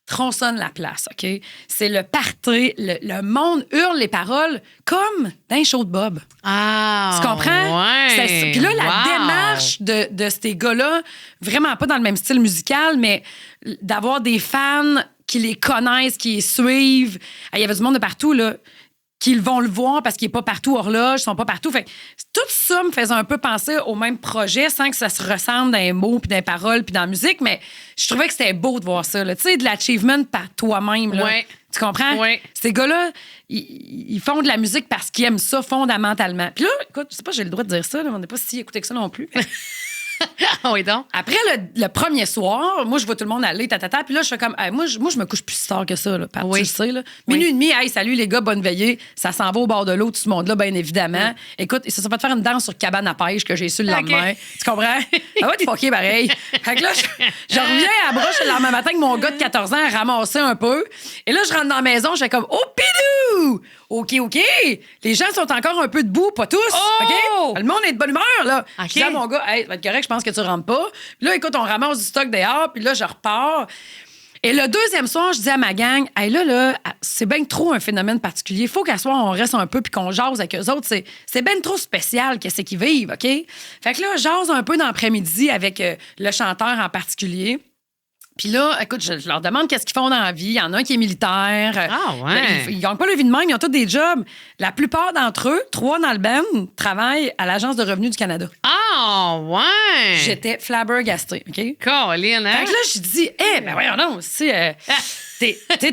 tronçonnent la place, OK? C'est le party, le monde hurle les paroles comme dans un show de Bob. Ah, Tu comprends? ouais. Puis là, la Wow. démarche de ces gars-là, vraiment pas dans le même style musical, mais d'avoir des fans qui les connaissent, qui les suivent. Il y avait du monde de partout, là, qui vont le voir parce qu'il n'est pas partout horloge, ils sont pas partout. Fait que tout ça me faisait un peu penser au même projet sans que ça se ressemble dans les mots, puis dans les paroles, puis dans la musique, mais je trouvais que c'était beau de voir ça. Tu sais, de l'achievement par toi-même. Là. Ouais. Tu comprends? Ouais. Ces gars-là, ils font de la musique parce qu'ils aiment ça fondamentalement. Puis là, écoute, je sais pas, j'ai le droit de dire ça, là, on n'est pas si écouté que ça non plus. Ah oui, donc. Après le premier soir, moi, je vois tout le monde aller, tatata. Puis là, je fais comme, hey, moi, je me couche plus si tard que ça, là. Oui. Tu le sais, là. Minuit et demi, hey, salut les gars, bonne veillée. Ça s'en va au bord de l'eau, tout ce monde-là, bien évidemment. Écoute, ça va te faire une danse sur cabane à pêche que j'ai su le lendemain. Tu comprends? Ça va te fucker pareil. Fait que là, je reviens à la broche le lendemain matin avec mon gars de 14 ans à ramasser un peu. Et là, je rentre dans la maison, je fais comme, oh, pidou! OK. Les gens sont encore un peu debout, pas tous. Oh! OK? Le monde est de bonne humeur, là. OK. Je dis à mon gars, hey, ça va être correct, je pense que tu rentres pas. Puis là, écoute, on ramasse du stock dehors, puis là, je repars. Et le deuxième soir, je dis à ma gang, hey, là, c'est bien trop un phénomène particulier. Il faut qu'à soir, on reste un peu puis qu'on jase avec eux autres. C'est bien trop spécial qu'est-ce qu'ils vivent, OK? Fait que là, je jase un peu dans l'après-midi avec le chanteur en particulier. Puis là, écoute, je leur demande qu'est-ce qu'ils font dans la vie. Il y en a un qui est militaire. Ah, ouais. Ils gagnent pas leur vie de même, ils ont tous des jobs. La plupart d'entre eux, 3 dans le band, travaillent à l'Agence de revenus du Canada. Ah, ouais. J'étais flabbergastée, OK? Colin, hein? Fait que là, je dis, ben voyons donc,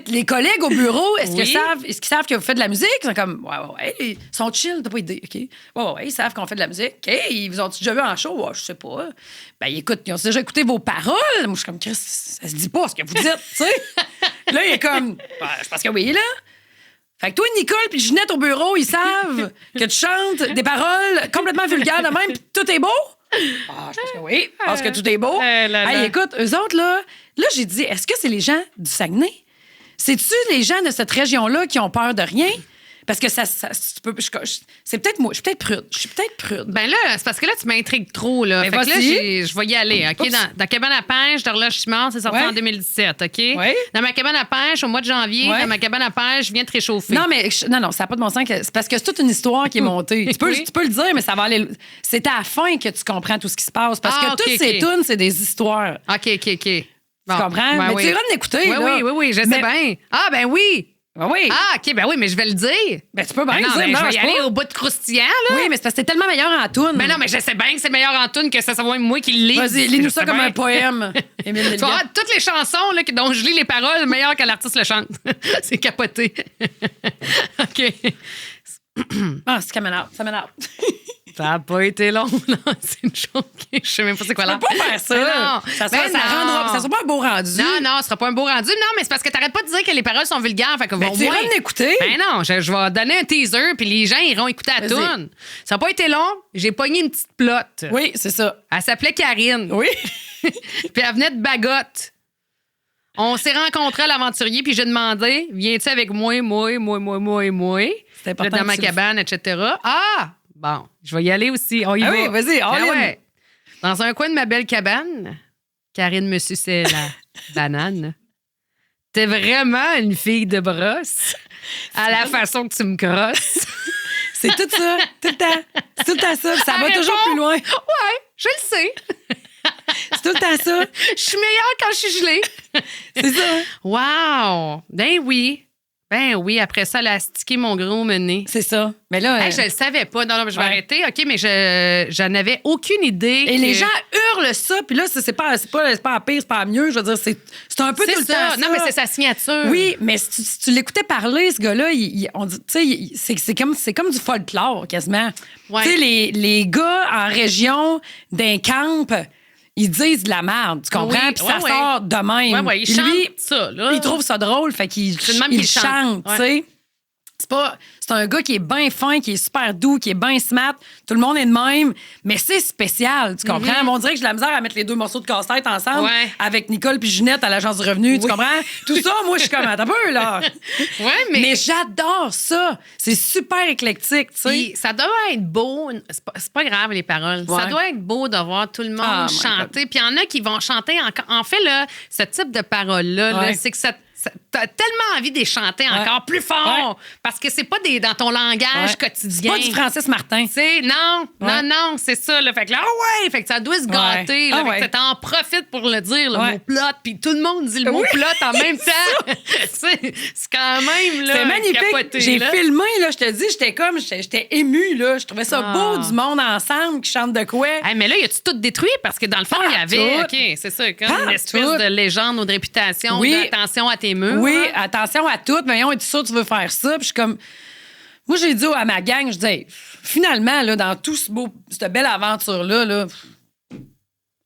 les collègues au bureau, est-ce qu'ils savent que vous faites de la musique? Ils sont comme, ouais, ils sont chill, t'as pas idée, OK? Ouais, ils savent qu'on fait de la musique. OK, ils vous ont déjà vu en show? Ouais, je sais pas. Ben, écoute, ils ont déjà écouté vos paroles. Moi, je suis comme, Chris, ça se dit pas ce que vous dites, tu sais. Là, il est comme, je pense que oui, là. Fait que toi, Nicole puis Ginette au bureau, ils savent que tu chantes des paroles complètement vulgaires de même, puis tout est beau? Ah, je pense que oui. Je pense que tout est beau. Hey, écoute, eux autres, là, j'ai dit, est-ce que c'est les gens du Saguenay? C'est-tu les gens de cette région-là qui ont peur de rien? Parce que c'est peut-être moi. Je suis peut-être prude. Ben là, c'est parce que là, tu m'intrigues trop, là. Ben, fait que là, vas-y. je vais y aller, OK? Dans Cabane à pêche d'Horloge Simard, c'est sorti Ouais. en 2017, OK? Ouais. Dans ma cabane à pêche, au mois de janvier, Ouais. dans ma cabane à pêche, je viens te réchauffer. Non, mais non, ça n'a pas de bon sens. C'est parce que c'est toute une histoire qui est montée. Tu peux le dire, mais ça va aller. C'est à la fin que tu comprends tout ce qui se passe. Parce que toutes ces tunes, c'est des histoires. OK. Bon. Tu comprends? Ben mais oui. tu iras l'écouter, là. Oui, je sais bien. Ah, ben oui. Ben oui. Ah, OK, ben oui, mais je vais le dire. Ben, tu peux bien Ben le non, dire. mais je non, vais y c'est aller pas. au bout de croustillant, là. Oui, mais c'est parce que c'est tellement meilleur en toune. Ben non, mais je sais bien que c'est le meilleur en tune que ça soit moi qui le lis. Vas-y, lis-nous Je ça sais comme bien. un poème. Émile Tu vas Delia. voir toutes les chansons là, dont je lis les paroles meilleures que l'artiste le chante. C'est capoté. OK. Ah, c'est caméra. Ça m'énerve. Ça n'a pas été long, là. C'est une chose que je sais même pas c'est quoi Tu là. peux pas faire ça. Ça sera pas un beau rendu. Non, ce sera pas un beau rendu. Non, mais c'est parce que t'arrêtes pas de dire que les paroles sont vulgaires. Fait que Ben, au tu moins... iras l'écouter. Ben non, je vais donner un teaser, puis les gens iront écouter la Vas-y. toune. Ça n'a pas été long. J'ai pogné une petite plotte. Oui, c'est ça. Elle s'appelait Karine. Oui. Puis elle venait de Bagotte. On s'est rencontrés à l'aventurier, puis j'ai demandé, viens-tu avec moi? C'est Puis là, important. dans ma que tu le cabane, etc. Ah! Bon, je vais y aller aussi. On y Ah va. oui, vas-y, all in. ouais. Dans un coin de ma belle cabane, Karine me suçait la banane. T'es vraiment une fille de brosse, à la façon que tu me crosses. C'est tout ça, tout le temps. C'est tout le temps ça. Ça va Elle toujours répond, plus loin. Ouais, je le sais. C'est tout le temps ça. Je suis meilleure quand je suis gelée. C'est ça. Wow! Ben oui. Ben oui, après ça, elle a stické mon gros mené. C'est ça. Mais là... Hey, je le savais pas. Non, je vais arrêter. OK, mais j'en avais aucune idée. Et les gens hurlent ça, puis là, c'est pas à pire, c'est pas à mieux. Je veux dire, c'est un peu tout le temps ça. Non, mais c'est sa signature. Oui, mais si tu l'écoutais parler, ce gars-là, on dit, tu sais, c'est comme du folklore, quasiment. Ouais. Tu sais, les gars en région, d'un camp, ils disent de la merde, tu comprends? Puis ça sort de même. Ouais, il chante ça, là. Il trouve ça drôle, fait qu'il chante, tu sais. C'est un gars qui est bien fin, qui est super doux, qui est bien smart. Tout le monde est de même, mais c'est spécial, tu comprends? On dirait que j'ai la misère à mettre les deux morceaux de casse-tête ensemble avec Nicole puis Ginette à l'Agence du revenu, tu comprends? Tout ça, moi, je suis comme, attends un peu, là. Mais j'adore ça. C'est super éclectique, tu sais. Ça doit être beau. C'est pas grave, les paroles. Ça doit être beau de voir tout le monde chanter. Puis il y en a qui vont chanter encore. En fait, là, ce type de paroles-là, là, c'est que t'as tellement envie de les chanter encore plus fort parce que c'est pas dans ton langage quotidien. C'est pas du Francis Martin. Non, c'est ça. Là. Fait que là, fait que ça doit se gâter. Là, fait que t'en profites pour le dire, le mot plot, puis tout le monde dit le mot plot en même temps. C'est quand même là. C'est magnifique. Capoté, j'ai là. filmé, là, je te dis, j'étais émue, là. Je trouvais ça beau du monde ensemble qui chante de quoi. Hey, mais là, y a-tu tout détruit? Parce que dans le fond, il y avait, OK, c'est ça, comme une espèce de légende ou de réputation, d'attention à tes murs. Oui, attention à tout. Voyons, es-tu sûr que tu veux faire ça? Puis je suis comme... Moi, j'ai dit à ma gang, je dis, hey, finalement, là, dans tout cette belle aventure-là, là,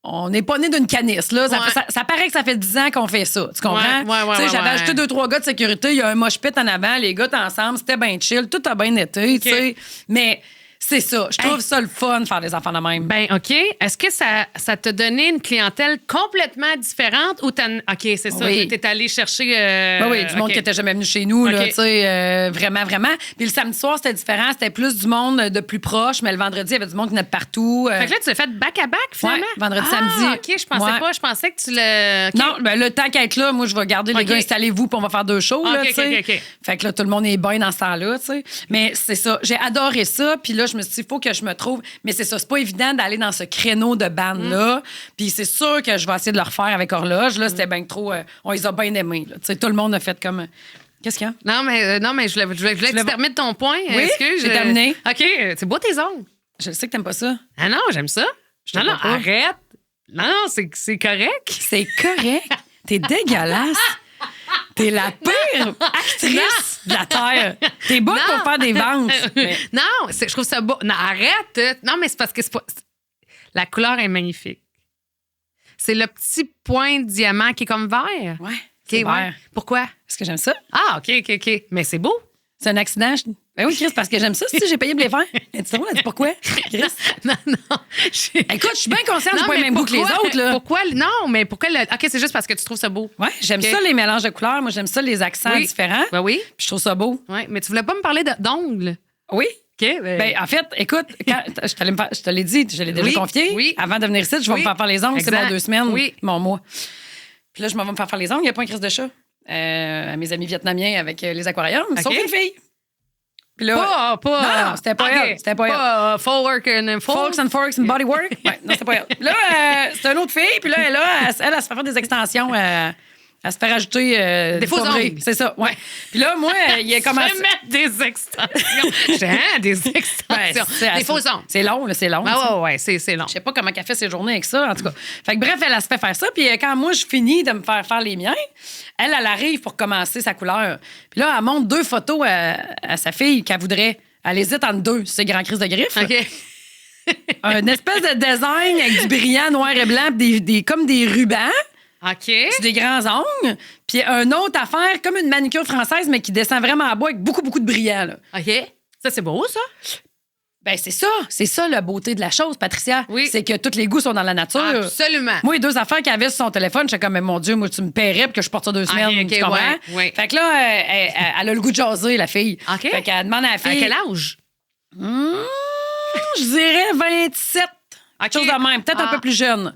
on n'est pas né d'une canisse. Là. Ça paraît que ça fait 10 ans qu'on fait ça. Tu comprends? J'avais ajouté 2-3 gars de sécurité. Il y a un mosh pit en avant. Les gars étaient ensemble. C'était bien chill. Tout a bien été. Okay. Mais... C'est ça. Je trouve ça le fun de faire des enfants de même. Ben OK. Est-ce que ça t'a donné une clientèle complètement différente ou OK, c'est ça. T'es allé chercher... oui, du monde qui n'était jamais venu chez nous. Là, vraiment, vraiment. Puis le samedi soir, c'était différent. C'était plus du monde de plus proche. Mais le vendredi, il y avait du monde qui venait de partout. Fait que là, tu l'as fait back-à-back, finalement? Ouais, vendredi, samedi. OK, je pensais pas. Je pensais que tu le... Non, ben le temps qu'à être là, moi, je vais garder les gars, installez-vous, puis on va faire 2 shows. Là, Fait que là, tout le monde est bien dans ce temps-là. T'sais. Mais c'est ça. J'ai adoré ça. Puis là, je me suis dit, il faut que je me trouve. Mais c'est ça, c'est pas évident d'aller dans ce créneau de bande-là. Puis c'est sûr que je vais essayer de le refaire avec Horloge. Là, c'était bien trop. On les a bien aimés. Tout le monde a fait comme. Qu'est-ce qu'il y a? Non, mais je voulais que tu termines ton point. Oui, j'ai terminé. OK, c'est beau tes ongles. Je sais que t'aimes pas ça. Ah non, j'aime ça. Non, arrête. Non, c'est correct. C'est correct. T'es dégueulasse. T'es la pire actrice de la Terre. T'es bonne pour faire des ventes. Mais... Non, je trouve ça beau. Non, arrête. Non, mais c'est parce que c'est pas... La couleur est magnifique. C'est le petit point de diamant qui est comme vert. Ouais, c'est vert. Pourquoi? Parce que j'aime ça. Ah, OK. Mais c'est beau. C'est un accident. Ben oui, Chris, parce que j'aime ça. Si j'ai payé pour les faire. Tu sais, on a dit pourquoi, Chris? Non. Écoute, je suis bien consciente que je pas le même goût que les autres. Là. Pourquoi? Non, mais pourquoi? OK, c'est juste parce que tu trouves ça beau. Oui, j'aime ça, les mélanges de couleurs. Moi, j'aime ça, les accents différents. Ben oui. Puis je trouve ça beau. Oui, mais tu voulais pas me parler d'ongles? Oui. OK. Ben, en fait, écoute, je te l'ai dit, je l'ai déjà confié. Oui. Avant de venir ici, je vais me faire les ongles. Exact. C'est mon 2 semaines, oui. mon mois. Puis là, je m'en vais me faire les ongles. Il n'y a pas un crise de chat. À mes amis vietnamiens avec les aquariums, sauf une fille. Puis là, non, c'était pas elle. C'était pas elle. Folks and Forks and Bodywork. Ouais, non, c'était pas elle. Là, c'est une autre fille. Puis là, elle se fait faire des extensions. Elle se fait rajouter des faux ongles. C'est ça, ouais. Puis là, moi, il a commencé... Se mettre des extensions. Des extensions. Des faux ongles. C'est long, là, c'est long. Ah ouais, c'est long. Je sais pas comment elle fait ses journées avec ça, en tout cas. Fait que bref, elle se fait faire ça. Puis quand moi, je finis de me faire les miens, elle arrive pour commencer sa couleur. Puis là, elle montre 2 photos à sa fille qu'elle voudrait. Elle hésite entre 2, c'est grand crise de griffes. OK. Un espèce de design avec du brillant noir et blanc, comme des rubans. OK. C'est des grands ongles. Puis une autre affaire, comme une manucure française, mais qui descend vraiment à bas avec beaucoup, beaucoup de brillant. Là. OK. Ça, c'est beau, ça? Ben c'est ça. C'est ça, la beauté de la chose, Patricia. Oui. C'est que tous les goûts sont dans la nature. Absolument. Moi, les 2 affaires qu'elle avait sur son téléphone, j'étais comme, mais mon Dieu, moi, tu me paierais pour que je porte ça 2 semaines. Tu comprends? Ouais. Fait que là, elle a le goût de jaser, la fille. OK. Fait qu'elle demande à la fille. À quel âge? Je dirais 27. Quelque chose de même, peut-être un peu plus jeune.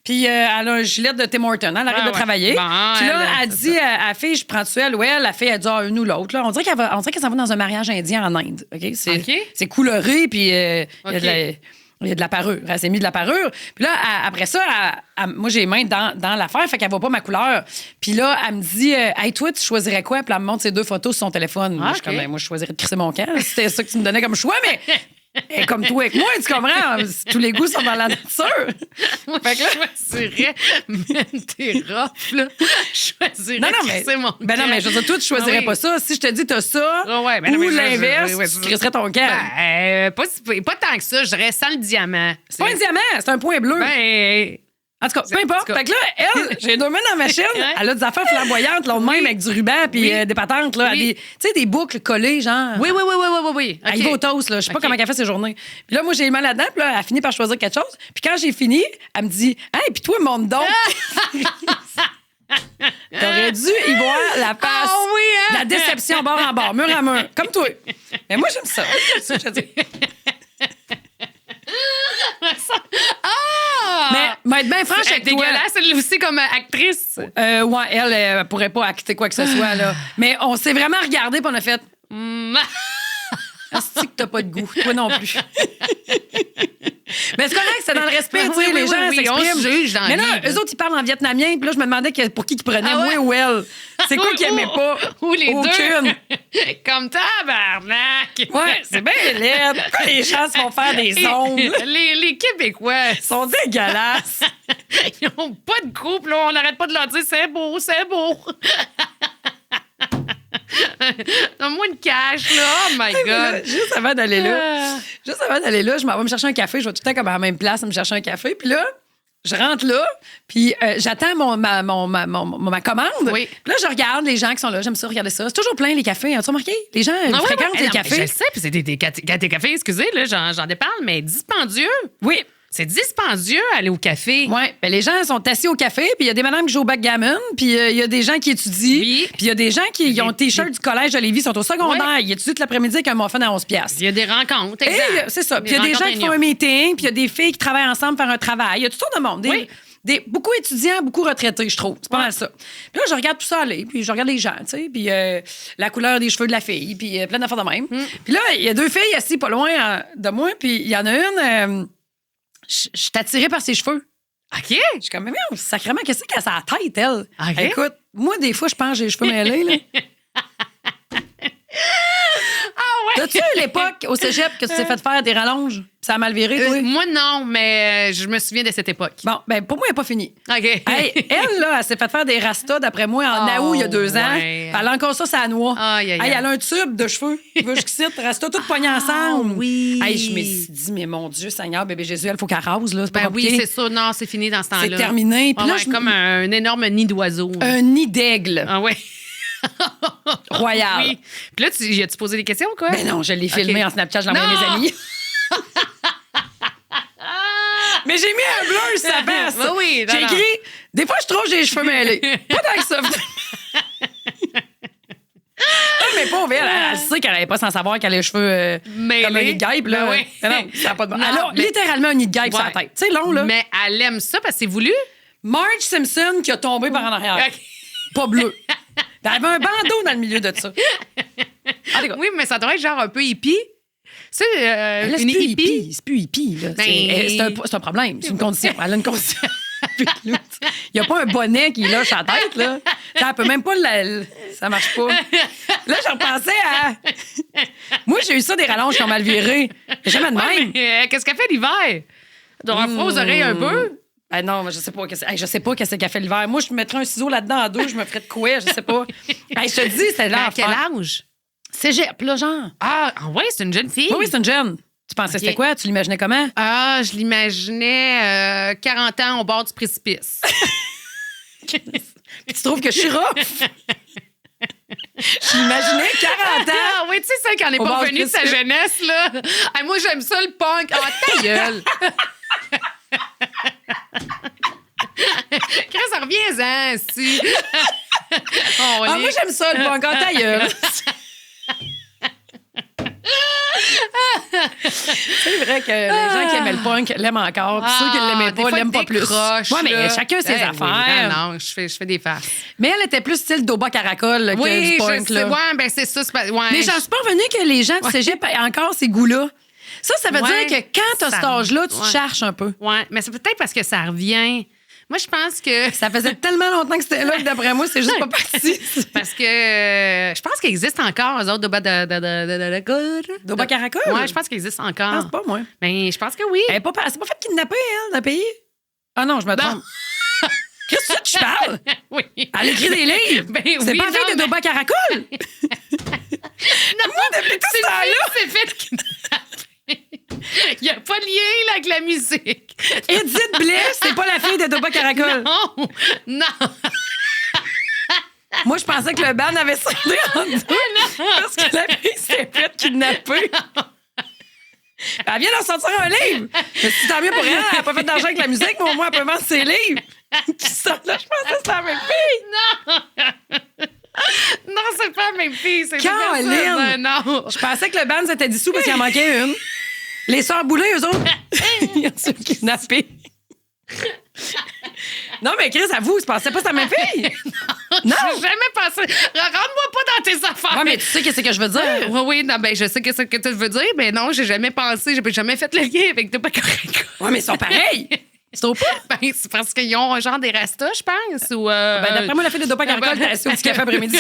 Puis elle a un gilet de Tim Hortons. Elle arrête de travailler. Bon, puis là, elle dit à la fille, je prends-tu elle ou elle? La fille, elle dit, une ou l'autre. On dirait qu'elle s'en va dans un mariage indien en Inde. Okay? C'est coloré, puis il y a Il y a de la parure. Elle s'est mis de la parure. Puis là, après ça, moi, j'ai les mains dans l'affaire, fait qu'elle voit pas ma couleur. Puis là, elle me dit, hey, toi, tu choisirais quoi? Puis elle me montre ses 2 photos sur son téléphone. Moi, je suis comme, ben, moi, je choisirais de crisser mon camp. C'était ça que tu me donnais comme choix, mais elle est comme toi avec moi, tu comprends? Tous les goûts sont dans la nature. Moi, fait que là, je choisirais t'es rough, là. Je choisirais crisser mon camp. Ben non, mais je veux dire, toi, tu choisirais pas ça. Si je te dis, t'as ça, ou l'inverse, tu crisserais ton camp. Pas tant que ça, je dirais sans le diamant. C'est pas un diamant, c'est un point bleu. Ben... En tout cas, peu importe. Fait que là, elle, j'ai 2 mains dans ma machine. Elle a des affaires flamboyantes, l'autre même avec du ruban puis des patentes, là. Tu sais, des boucles collées, genre. Oui. Okay. Elle y va au toast, là. Je sais pas comment elle fait ses journées. Puis là, moi, j'ai les mains là-dedans, puis là, elle a fini par choisir quelque chose. Puis quand j'ai fini, elle me dit, hey, puis toi, monte donc. T'aurais dû y voir la face. Ah oui, hein? La déception bord en bord, mur à mur. Comme toi. Mais moi, j'aime ça. C'est ça que je dis. Mais être bien franche avec toi. Dégueulasse, elle aussi comme actrice. Ouais, elle pourrait pas acter quoi que ce soit, là. Mais on s'est vraiment regardé puis on a fait. Asti que t'as pas de goût. Toi non plus. Mais c'est correct, c'est dans le respect, tu sais, les gens s'expriment. On se juge dans mais la là, vie. eux autres, ils parlent en vietnamien, puis là, je me demandais pour qui ils prenaient, moi ou elle. C'est quoi qu'ils aimaient pas? Ou les Aucune. deux. Comme tabarnak. Ouais, c'est bien laid. Pourquoi les gens se font faire des ongles? Les Québécois. Ils sont dégueulasses. Ils ont pas de couple, là. On n'arrête pas de leur dire c'est beau, c'est beau. Donne-moi une cash, là. Oh my God. Là, juste avant d'aller là, je m'en vais me chercher un café. Je vais tout le temps comme à la même place me chercher un café. Puis là, je rentre là, puis j'attends ma commande. Oui. Puis là, je regarde les gens qui sont là. J'aime ça, regarder ça. C'est toujours plein, les cafés. As-tu remarqué? Les gens fréquentent les cafés. Je sais, puis c'est des cafés, excusez, là, j'en déparle, mais dispendieux. Oui. C'est dispendieux aller au café. Oui. Ben, les gens sont assis au café, puis il y a des madames qui jouent au backgammon, puis il y a des gens qui étudient, puis il y a des gens qui ont le T-shirt du collège de Lévis, sont au secondaire. Ils étudient toute l'après-midi avec un muffin à 11$. Il y a des rencontres, exact. C'est ça. Puis il y a des gens qui font un meeting, puis il y a des filles qui travaillent ensemble pour faire un travail. Il y a toutes sortes de monde. Beaucoup étudiants, beaucoup retraités, je trouve. C'est pas mal ça. Puis là, je regarde tout ça aller, puis je regarde les gens, tu sais, puis la couleur des cheveux de la fille, puis plein d'affaires de même. Puis là, il y a 2 filles assises pas loin de moi, puis il y en a une... Je suis attirée par ses cheveux. OK. Je suis comme, mais sacrément, qu'est-ce qu'elle a sa tête, elle? OK. Écoute, moi, des fois, je pense que j'ai les cheveux mêlés, là. T'as-tu eu l'époque au cégep que tu t'es fait faire des rallonges? Ça a mal viré, toi? Moi, non, mais je me souviens de cette époque. Bon, ben pour moi, elle n'est pas finie. OK. Hey, elle, là, elle s'est fait faire des rastas, d'après moi, en août, il y a 2 ans. ouais. Elle a encore ça, sa noix. Aïe. Elle a un tube de cheveux. Tu veux jusqu'ici, rasta tout pogné ensemble. oui. Hey, je me suis dit, mais mon Dieu, Seigneur, bébé Jésus, il faut qu'elle rase, là. C'est pas Ben compliqué. oui, c'est ça. Non, c'est fini dans ce temps-là. C'est terminé. Puis là, comme un énorme nid d'oiseau. un nid d'aigle. Ah ouais. Royal. Oui. Puis là, as-tu posé des questions ou quoi? Ben non, je l'ai filmé en Snapchat, je l'ai envoyé à mes amis. Mais j'ai mis un bleu sur sa face. Oui, j'ai écrit, des fois, je trouve que j'ai les cheveux mêlés. Pas tant que ça. Mais pauvre, elle sait qu'elle n'avait pas sans savoir qu'elle a les cheveux comme un nid de guêpe. Là. Ben oui. Non, ça n'a pas de bon. Non, Elle a littéralement un nid de guêpe sur la tête. Tu sais, long, là. Mais elle aime ça parce que c'est voulu. Marge Simpson qui a tombé par en arrière. OK. Pas bleu. Elle avait un bandeau dans le milieu de ça. Oui, mais ça doit être genre un peu hippie. Tu sais, Là, c'est une plus hippie. hippie. C'est plus hippie. Là. C'est un problème. C'est une condition. Elle a une condition. Il n'y a pas un bonnet qui lâche la tête. Là. Elle peut même pas... Ça marche pas. Là, je repensais à... Moi, j'ai eu ça des rallonges qui ont mal viré. J'ai jamais de même. Mais, qu'est-ce qu'elle fait l'hiver? Donc, un froid aux oreilles un peu? Ah non, mais je sais pas. Je sais pas qu'est-ce qu'elle fait l'hiver. Moi, je mettrais un ciseau là-dedans à 2, je me ferais de quoi, je sais pas. Hey, je te dis, c'est là. À quel âge? Cégep, là, genre. Ah, ouais, c'est une jeune fille. Oui, c'est une jeune. Tu pensais c'était quoi? Tu l'imaginais comment? Ah, je l'imaginais 40 ans au bord du précipice. Puis tu trouves que je suis rough? Je l'imaginais 40 ans. Ah oui, tu sais, celle qui en est pas revenue de sa jeunesse, là. Ah, moi, j'aime ça, le punk. Ah, ta gueule! Chris, reviens-en, si. Moi, j'aime ça, le punk. Ah, ta gueule! C'est vrai que les gens qui aimaient le punk l'aiment encore, puis ceux qui ne l'aimaient pas l'aiment pas plus. Oui, mais chacun ses affaires. Oui, non, je fais des farces. Mais elle était plus style Doba Caracol que du punk. Oui, ben c'est ça. Ouais. Mais j'en suis pas revenue que les gens du cégep aient encore ces goûts-là. Ça veut dire que quand t'as cet âge-là, tu cherches un peu. Oui, mais c'est peut-être parce que ça revient. Moi, je pense que... Ça faisait tellement longtemps que c'était là que d'après moi, c'est juste pas parti. Parce que je pense qu'il existe encore, eux autres, Doba Caracol? Oui, je pense qu'il existe encore. Je pense pas, moi. Mais je pense que oui. Elle c'est pas fait kidnapper, elle, dans le pays? Ah non, je me trompe. Qu'est-ce que tu parles? Oui. Elle écrit des livres. Ben c'est oui, pas fait de Doba Caracol? Non, moi, depuis tout ce temps-là... c'est fait kidnapper. Il n'y a pas de lien là, avec la musique. Edith Blais, c'est pas la fille de Doba Caracol. Non. Moi, je pensais que le band avait scindé en deux. Parce que la fille s'est faite kidnapper. Elle vient d'en sortir un livre. Mais c'est tant mieux pour elle. Elle n'a pas fait d'argent avec la musique, mais au moins, elle peut vendre ses livres. Qui sortent là, je pensais que c'était la même fille. Non. Non, c'est pas la même fille. C'est Caroline! Non. Je pensais que le band s'était dissous parce qu'il en manquait une. Les sœurs Boulay, eux autres, ils ont su kidnapper. Non, mais Chris, avoue, tu pensais pas que c'était la même fille? Non! J'ai jamais pensé. Rentre-moi pas dans tes affaires. Ouais, mais tu sais qu'est-ce que je veux dire? Oui, non, ben, je sais ce que tu veux dire, mais non, j'ai jamais pensé, j'ai jamais fait le lien avec Doba Caracol. Ouais, mais ils sont pareils! C'est trop pas? Ben, c'est parce qu'ils ont un genre des rastas, je pense. Ou, Ben, d'après moi, la fille de Doba Caracol, t'es assise au petit café après-midi.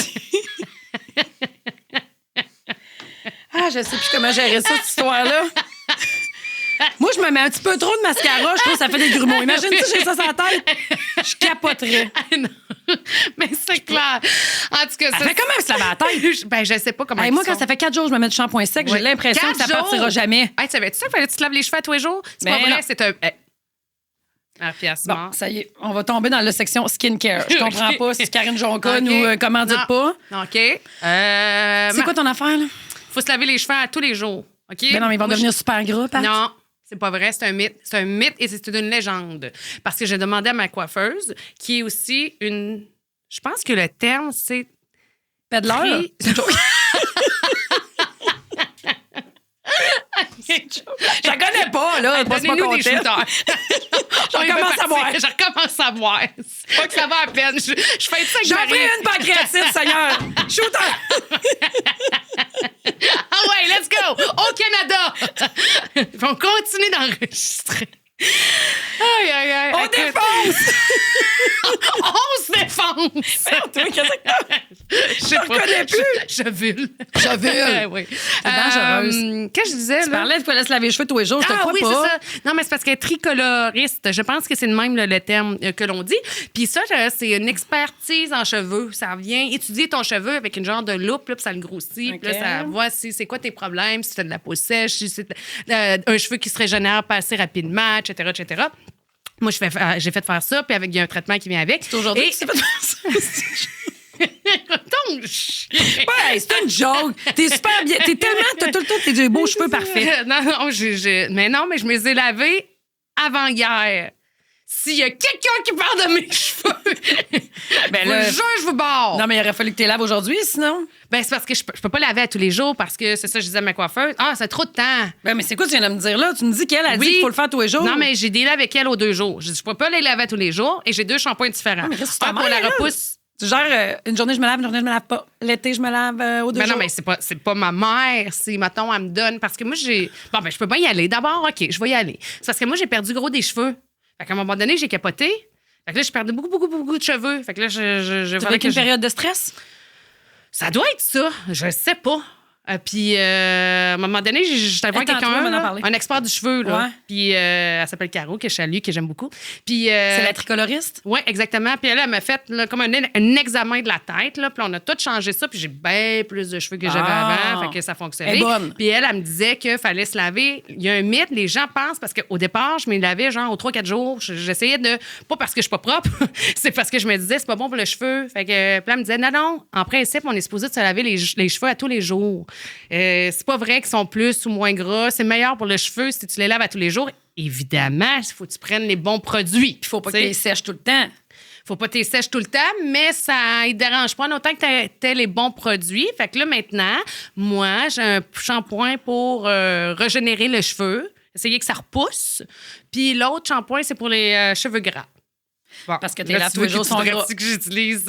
Ah, je sais plus comment gérer ça, cette histoire-là. Moi, je me mets un petit peu trop de mascara, je trouve que ça fait des grumeaux. Imagine si j'ai ça sur la tête. Je capoterais. Non. Mais c'est clair. En tout cas, ça fait comment se laver la tête? Ben, je sais pas comment. Moi, quand ça fait 4 jours que je me mets du shampoing sec, j'ai l'impression que ça partira jamais. Hey, savais-tu ça? Fallait que tu te laves les cheveux à tous les jours? C'est pas vrai, c'est un. Bon, ça y est, on va tomber dans la section skincare. Je comprends pas si Karine Jonca nous commandite pas. OK. C'est quoi ton affaire, là? Faut se laver les cheveux à tous les jours. OK? Mais non, mais ils vont devenir super gras, Pat. Non. C'est pas vrai, c'est un mythe. C'est un mythe et c'est une légende. Parce que j'ai demandé à ma coiffeuse, qui est aussi une. Je pense que le terme, c'est. Pédaleur? Je la connais pas, là. Donnez-nous des shooters. Je recommence à boire. Je recommence à boire. C'est pas que ça va à peine. Je fais ça avec J'en prie une pancréatite, Seigneur. Shooter! Ah ouais, let's go! Au Canada! On continue d'enregistrer. Aïe, aïe, aïe. On défonce! On se défonce! Je reconnais plus. Je vule. Oui. C'est dangereuse. Qu'est-ce que je disais, là? Tu parlais de se laver les cheveux tous les jours, je te crois oui, pas. c'est ça. Non, mais c'est parce qu'elle est tricoloriste. Je pense que c'est le même le terme que l'on dit. Puis ça, c'est une expertise en cheveux. Ça vient étudier ton cheveu avec une genre de loupe, là, puis ça le grossit. Puis là, ça voit si c'est quoi tes problèmes, si tu as de la peau sèche, si c'est un cheveu qui se régénère pas assez rapidement, etc., etc. Moi, j'ai fait faire ça, puis il y a un traitement qui vient avec. C'est aujourd'hui que tu fais faire ça. Ton chien. Ouais, c'est une joke. T'es super bien. T'as tout le temps des beaux cheveux parfaits. Non, mais non, mais je me les ai lavés avant hier. S'il y a quelqu'un qui parle de mes cheveux, je vous barre. Non, mais il aurait fallu que tu les laves aujourd'hui, sinon. Ben, c'est parce que je peux pas laver à tous les jours parce que c'est ça, je disais à ma coiffeuse. Ah, c'est trop de temps. Ben, mais c'est quoi tu viens de me dire là? Tu me dis qu'elle a dit qu'il faut le faire tous les jours. Non, mais j'ai des avec elle aux 2 jours. Je peux pas les laver à tous les jours et j'ai 2 shampoings différents. Mais qu'est-ce que pour la repousse. Tu gères une journée, je me lave, une journée, je me lave pas. L'été, je me lave aux 2 jours. Non, mais c'est pas ma mère. C'est, mettons, elle me donne. Parce que moi, j'ai. Bon, ben, je peux pas y aller. D'abord, OK, je vais y aller. C'est parce que moi, j'ai perdu gros des cheveux. Fait qu'à un moment donné, j'ai capoté. Fait que là, je perdais beaucoup de cheveux. Fait que là, je tu avec une période de stress? Ça doit être ça. Je sais pas. Puis, à un moment donné, j'étais voir quelqu'un, un expert du cheveu. Là. Ouais. Puis, elle s'appelle Caro, que je salue, que j'aime beaucoup. Puis, c'est la tricoloriste? Oui, exactement. Puis, elle m'a fait là, comme un examen de la tête. Là. Puis, on a tout changé ça. Puis, j'ai bien plus de cheveux que j'avais avant. Fait que ça fonctionnait. Elle est bonne. Puis, elle me disait qu'il fallait se laver. Il y a un mythe, les gens pensent, parce qu'au départ, je me lavais genre aux 3-4 jours. J'essayais de. Pas parce que je suis pas propre, c'est parce que je me disais, c'est pas bon pour le cheveu. Fait que, puis, elle me disait, non, en principe, on est supposé de se laver les cheveux à tous les jours. C'est pas vrai qu'ils sont plus ou moins gras. C'est meilleur pour le cheveu si tu les laves à tous les jours. Évidemment, il faut que tu prennes les bons produits. Il faut pas que tu les sèches tout le temps. Faut pas que tu les sèches tout le temps, mais ça ne dérange pas autant que tu aies les bons produits. Fait que là, maintenant, moi, j'ai un shampoing pour régénérer le cheveu, essayer que ça repousse. Puis l'autre shampoing, c'est pour les cheveux gras. Bon, Parce que tes là tous les jours sont gras. Que j'utilise.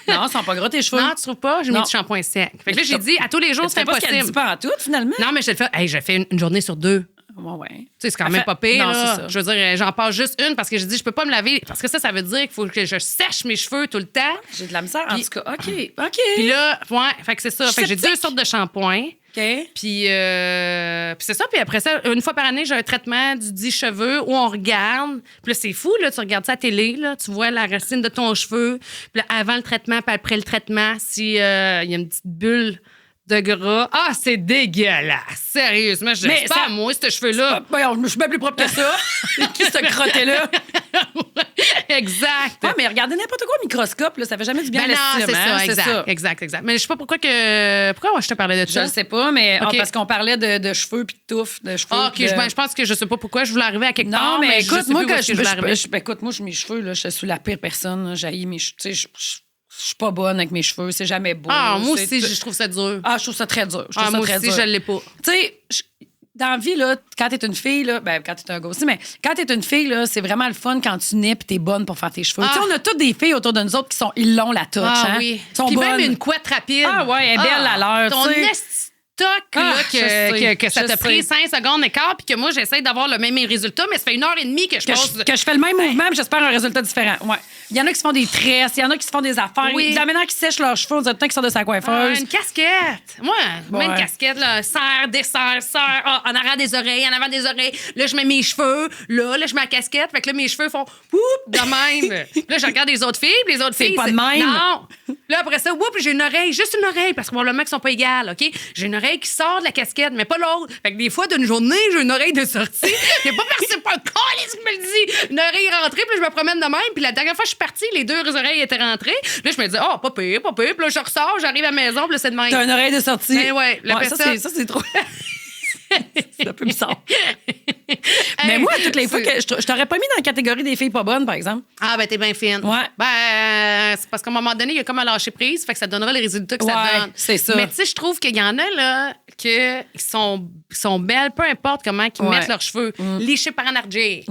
Non, ils sont pas gras, tes cheveux. Non, tu trouves pas? J'ai mis du shampoing sec. Fait que là, j'ai dit, à tous les jours, c'est impossible. Pas ce qu'elle dit pas en tout, finalement. Non, mais je le fais. Hey, je fais une journée sur 2. Ouais. Tu sais, c'est quand même pas pire. Non, là. c'est ça. Je veux dire, j'en passe juste une parce que j'ai dit, je peux pas me laver. Parce que ça veut dire qu'il faut que je sèche mes cheveux tout le temps. J'ai de la misère. En tout cas, OK. Puis là, ouais, fait que c'est ça. Fait que j'ai 2 sortes de shampoings. OK. Puis c'est ça. Puis après ça, une fois par année, j'ai un traitement du dit cheveux où on regarde. Puis là, c'est fou, là. Tu regardes ça à la télé, là. Tu vois la racine de ton cheveu. Puis là, avant le traitement, puis après le traitement, s'il y a une petite bulle de gras. Ah, c'est dégueulasse. Sérieusement, je dis pas à moi, ces cheveux-là. Je suis bien plus propre que ça. Qui ce crotté-là? Exact. Ouais, mais regardez n'importe quoi au microscope, là, ça fait jamais du bien à l'estime. C'est ça, exact. Mais je sais pas pourquoi je te parlais de ça. Je le sais pas, mais parce qu'on parlait de cheveux puis de touffes, de cheveux. OK, je pense que je sais pas pourquoi je voulais arriver à quelque part. Non, mais écoute, moi, écoute, moi, mes cheveux, là, je suis la pire personne. J'haïs mes cheveux. Tu sais, je suis pas bonne avec mes cheveux, c'est jamais beau. Ah, moi aussi, je trouve ça dur. Ah, je trouve ça très dur. Moi aussi, je l'ai pas. Tu sais, dans la vie, là, quand t'es une fille, là, ben, quand t'es un gars aussi, mais quand t'es une fille, là, c'est vraiment le fun quand tu nais pis t'es bonne pour faire tes cheveux. Tu sais, on a toutes des filles autour de nous autres ils l'ont la touch, hein? Oui. Ils sont puis bonnes. même une couette rapide. Ah, ouais, elle est belle à l'heure. Ton stock, là, que ça je t'a pris 5 secondes et quart, puis que moi, j'essaie d'avoir le même résultat, mais ça fait 1h30 que je passe. Que je fais le même mouvement, puis j'espère un résultat différent. Ouais. Il y en a qui se font des tresses, il y en a qui se font des affaires. Oui. De la manière qu'ils sèchent leurs cheveux, on dirait tout le temps qu'ils sortent de sa coiffeuse. Une casquette. Moi, une casquette, là, serre, desserre, serre. En arrière des oreilles, en avant des oreilles. Là, je mets mes cheveux. Là, je mets la casquette. Fait que là, mes cheveux font poup de même. Là, je regarde les autres filles, puis les autres filles. C'est pas de même. Non. Là, après ça, j'ai une oreille, juste une oreille, parce que probablement qu'ils sont pas égales, OK? J'ai une oreille qui sort de la casquette, mais pas l'autre. Fait que des fois, d'une journée, j'ai une oreille de sortie. Il pas parce que c'est pas un câlisse qui me le dit. Une oreille rentrée, puis je me promène de même. Puis la dernière fois, je suis partie, les 2 oreilles étaient rentrées. Là, je me dis, pas pire. Puis là, je ressors, j'arrive à la maison, puis là, c'est de même. T'as une oreille de sortie. Mais ouais, ça, c'est trop. C'est un peu bizarre. Mais moi, toutes les fois que je t'aurais pas mis dans la catégorie des filles pas bonnes, par exemple. Ah, ben, t'es bien fine. Ouais. Ben, c'est parce qu'à un moment donné, il y a comme à lâcher prise, fait que ça donnera les résultats que ça donne. C'est ça. Mais tu sais, je trouve qu'il y en a, là, qui sont belles, peu importe comment ils mettent leurs cheveux. Lichés par Anarjay.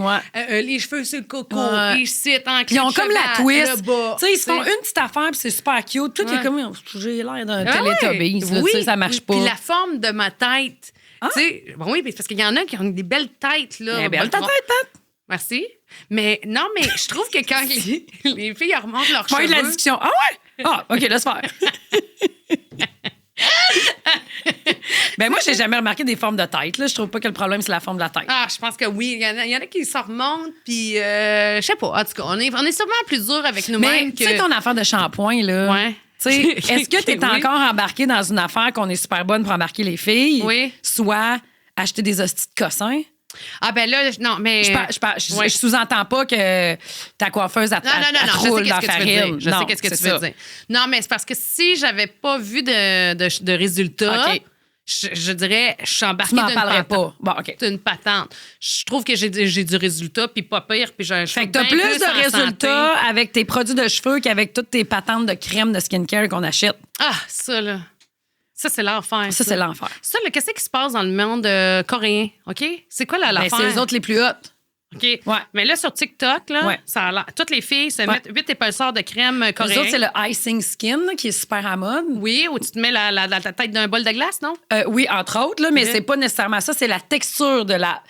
Les cheveux sur le coco. Ici, en ils ont comme la twist. Tu sais, ils se font une petite affaire, puis c'est super cute. Tout est comme, j'ai l'air d'un Teletubbies. Oui, ça marche pas. Puis la forme de ma tête. Tu sais, oui, parce qu'il y en a qui ont des belles têtes, là. Belle ta tête, Pat. Merci. Mais non, mais je trouve que quand les filles remontent leurs cheveux... de la discussion. Ah ouais? Ah, OK, laisse faire. Ben moi, j'ai jamais remarqué des formes de tête. Là. Je trouve pas que le problème, c'est la forme de la tête. Ah, je pense que oui. Il y en a qui s'en remontent, puis je sais pas. En tout cas, on est sûrement plus dur avec nous-mêmes que... Tu sais, ton affaire de shampoing, là... Ouais. Est-ce que tu es encore embarqué dans une affaire qu'on est super bonne pour embarquer les filles? Oui. Soit acheter des hosties de cossins? Ah, ben là, non, mais. Je sous-entends pas que ta coiffeuse a roule dans la farine. Je sais qu'est-ce que tu veux dire. Non, mais c'est parce que si j'avais pas vu de résultats. Okay. Je dirais, je suis embarquée d'une patente. Pas. Bon, OK. D'une patente. Je trouve que j'ai du résultat, puis pas pire, puis j'ai un Fait que t'as plus de résultats avec tes produits de cheveux qu'avec toutes tes patentes de crème de skincare qu'on achète. Ah, ça, là. Ça, c'est l'enfer. Ça, c'est l'enfer. Ça, là, qu'est-ce qui se passe dans le monde coréen, OK? C'est quoi l'affaire? C'est les autres les plus hautes. OK. Ouais. Mais là, sur TikTok, là, ça a l'air, toutes les filles se mettent 8 épaisseurs de crème coréen. Les autres, c'est le icing skin là, qui est super à mode. Oui, où tu te mets la tête d'un bol de glace, non? Oui, entre autres, là, mais c'est pas nécessairement ça. C'est la texture de la...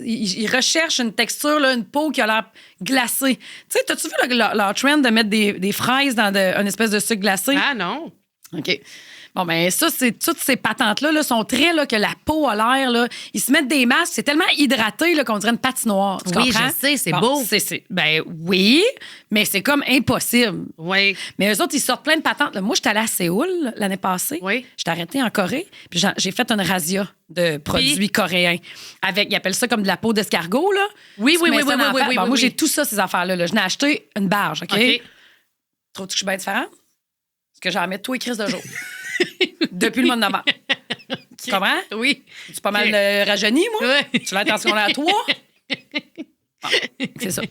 Ils recherchent une texture, là, une peau qui a l'air glacée. Tu sais, t'as-tu vu leur trend de mettre des fraises dans une espèce de sucre glacé? Ah non. OK. Bon, ben ça, c'est toutes ces patentes-là là, sont très, là, que la peau a l'air, là. Ils se mettent des masques, c'est tellement hydraté, là, qu'on dirait une patinoire. Tu comprends? Je sais, c'est beau. Ben oui, mais c'est comme impossible. Oui. Mais eux autres, ils sortent plein de patentes. Là, moi, j'étais allée à Séoul l'année passée. Oui. J'étais arrêtée en Corée, puis j'ai fait une razzia de produits coréens. Ils appellent ça comme de la peau d'escargot, là. Oui. Moi, j'ai tout ça, ces affaires-là. Là. Je n'ai acheté une barge, OK? Trouves-tu que je suis bien différente? Parce que j'en mets tous les crises de jour. Depuis le mois de novembre. Tu comprends? Oui. Tu es pas mal rajeuni, moi? Oui. Tu l'as attention à toi? Bon, c'est ça.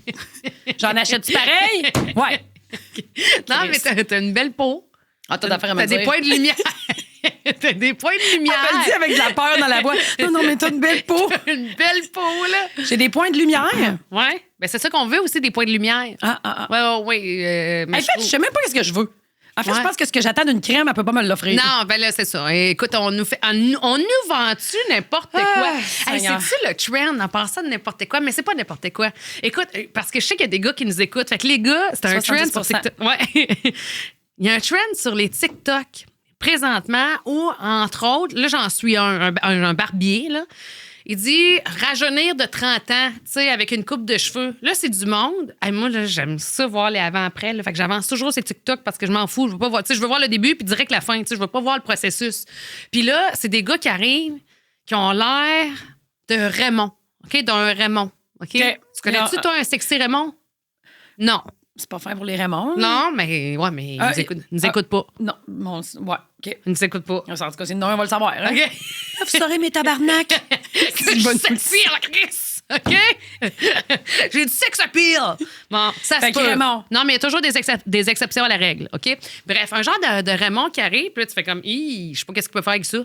J'en achète-tu pareil? Ouais. Non, mais t'as une belle peau. Ah, t'as d'affaires à me dire. T'as des points de lumière. T'as des points de lumière. Elle me dit avec de la peur dans la voix. Non, mais t'as une belle peau. Une belle peau, là. J'ai des points de lumière. Ouais. Ben, c'est ça qu'on veut aussi, des points de lumière. Ouais. Mais En fait, je sais même pas ce que je veux. En fait, je pense que ce que j'attends d'une crème, elle peut pas me l'offrir. Non, ben là, c'est ça. Écoute, on nous vend-tu n'importe quoi? Hey, c'est-tu le trend en pensant de n'importe quoi? Mais c'est pas n'importe quoi. Écoute, parce que je sais qu'il y a des gars qui nous écoutent. Fait que les gars, c'est un 70%. trend sur TikTok. Ouais. Il y a un trend sur les TikTok présentement où, entre autres, là, j'en suis un barbier, là. Il dit rajeunir de 30 ans, tu sais, avec une coupe de cheveux. Là, c'est du monde. Hey, moi, là, j'aime ça voir les avant-après. Fait que j'avance toujours ces TikTok parce que je m'en fous. Je veux pas voir, tu sais, je veux voir le début puis direct la fin. Tu sais, je veux pas voir le processus. Puis là, c'est des gars qui arrivent, qui ont l'air de Raymond. OK? D'un Raymond. OK? Tu connais-tu, toi, un sexy Raymond? Non. C'est pas fin pour les Raymonds. Non, mais ils nous écoutent pas. Non, ouais, OK. Ils nous écoutent pas. En tout cas, c'est non, on va le savoir. Hein? OK. Vous saurez mes tabarnak. C'est une bonne sexy à la crise. OK? J'ai du sex appeal. Bon, ça se peut. Raymond. Non, mais il y a toujours des exceptions à la règle. OK? Bref, un genre de Raymond qui arrive, puis là, tu fais comme, je sais pas qu'est-ce qu'il peut faire avec ça.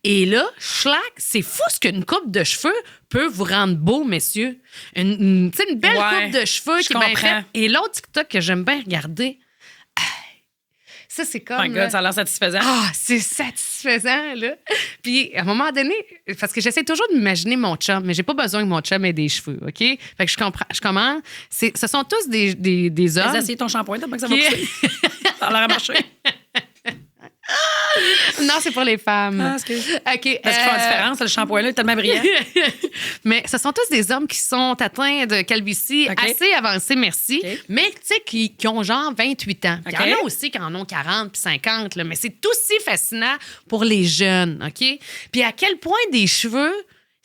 Et là, schlac, c'est fou ce qu'une coupe de cheveux peut vous rendre beau, messieurs. Une belle coupe de cheveux qui est bien faite. Et l'autre TikTok que j'aime bien regarder, ça, c'est comme... My God, ça a l'air satisfaisant. Ah, c'est satisfaisant, là. Puis, à un moment donné, parce que j'essaie toujours de m'imaginer mon chum, mais j'ai pas besoin que mon chum ait des cheveux, OK? Fait que je commence. Ce sont tous des hommes... Vas-y, essayer ton shampoing, t'as pas que ça va pousser. Ça a l'air à marcher. Non, c'est pour les femmes. Ah, excuse. OK. Parce qu'il fait la différence, le shampoing-là est tellement brillant. Mais ce sont tous des hommes qui sont atteints de calvitie assez avancée, merci. Mais, tu sais, qui ont genre 28 ans. Il y en a aussi qui en ont 40 puis 50, là, mais c'est aussi fascinant pour les jeunes, OK? Puis à quel point des cheveux...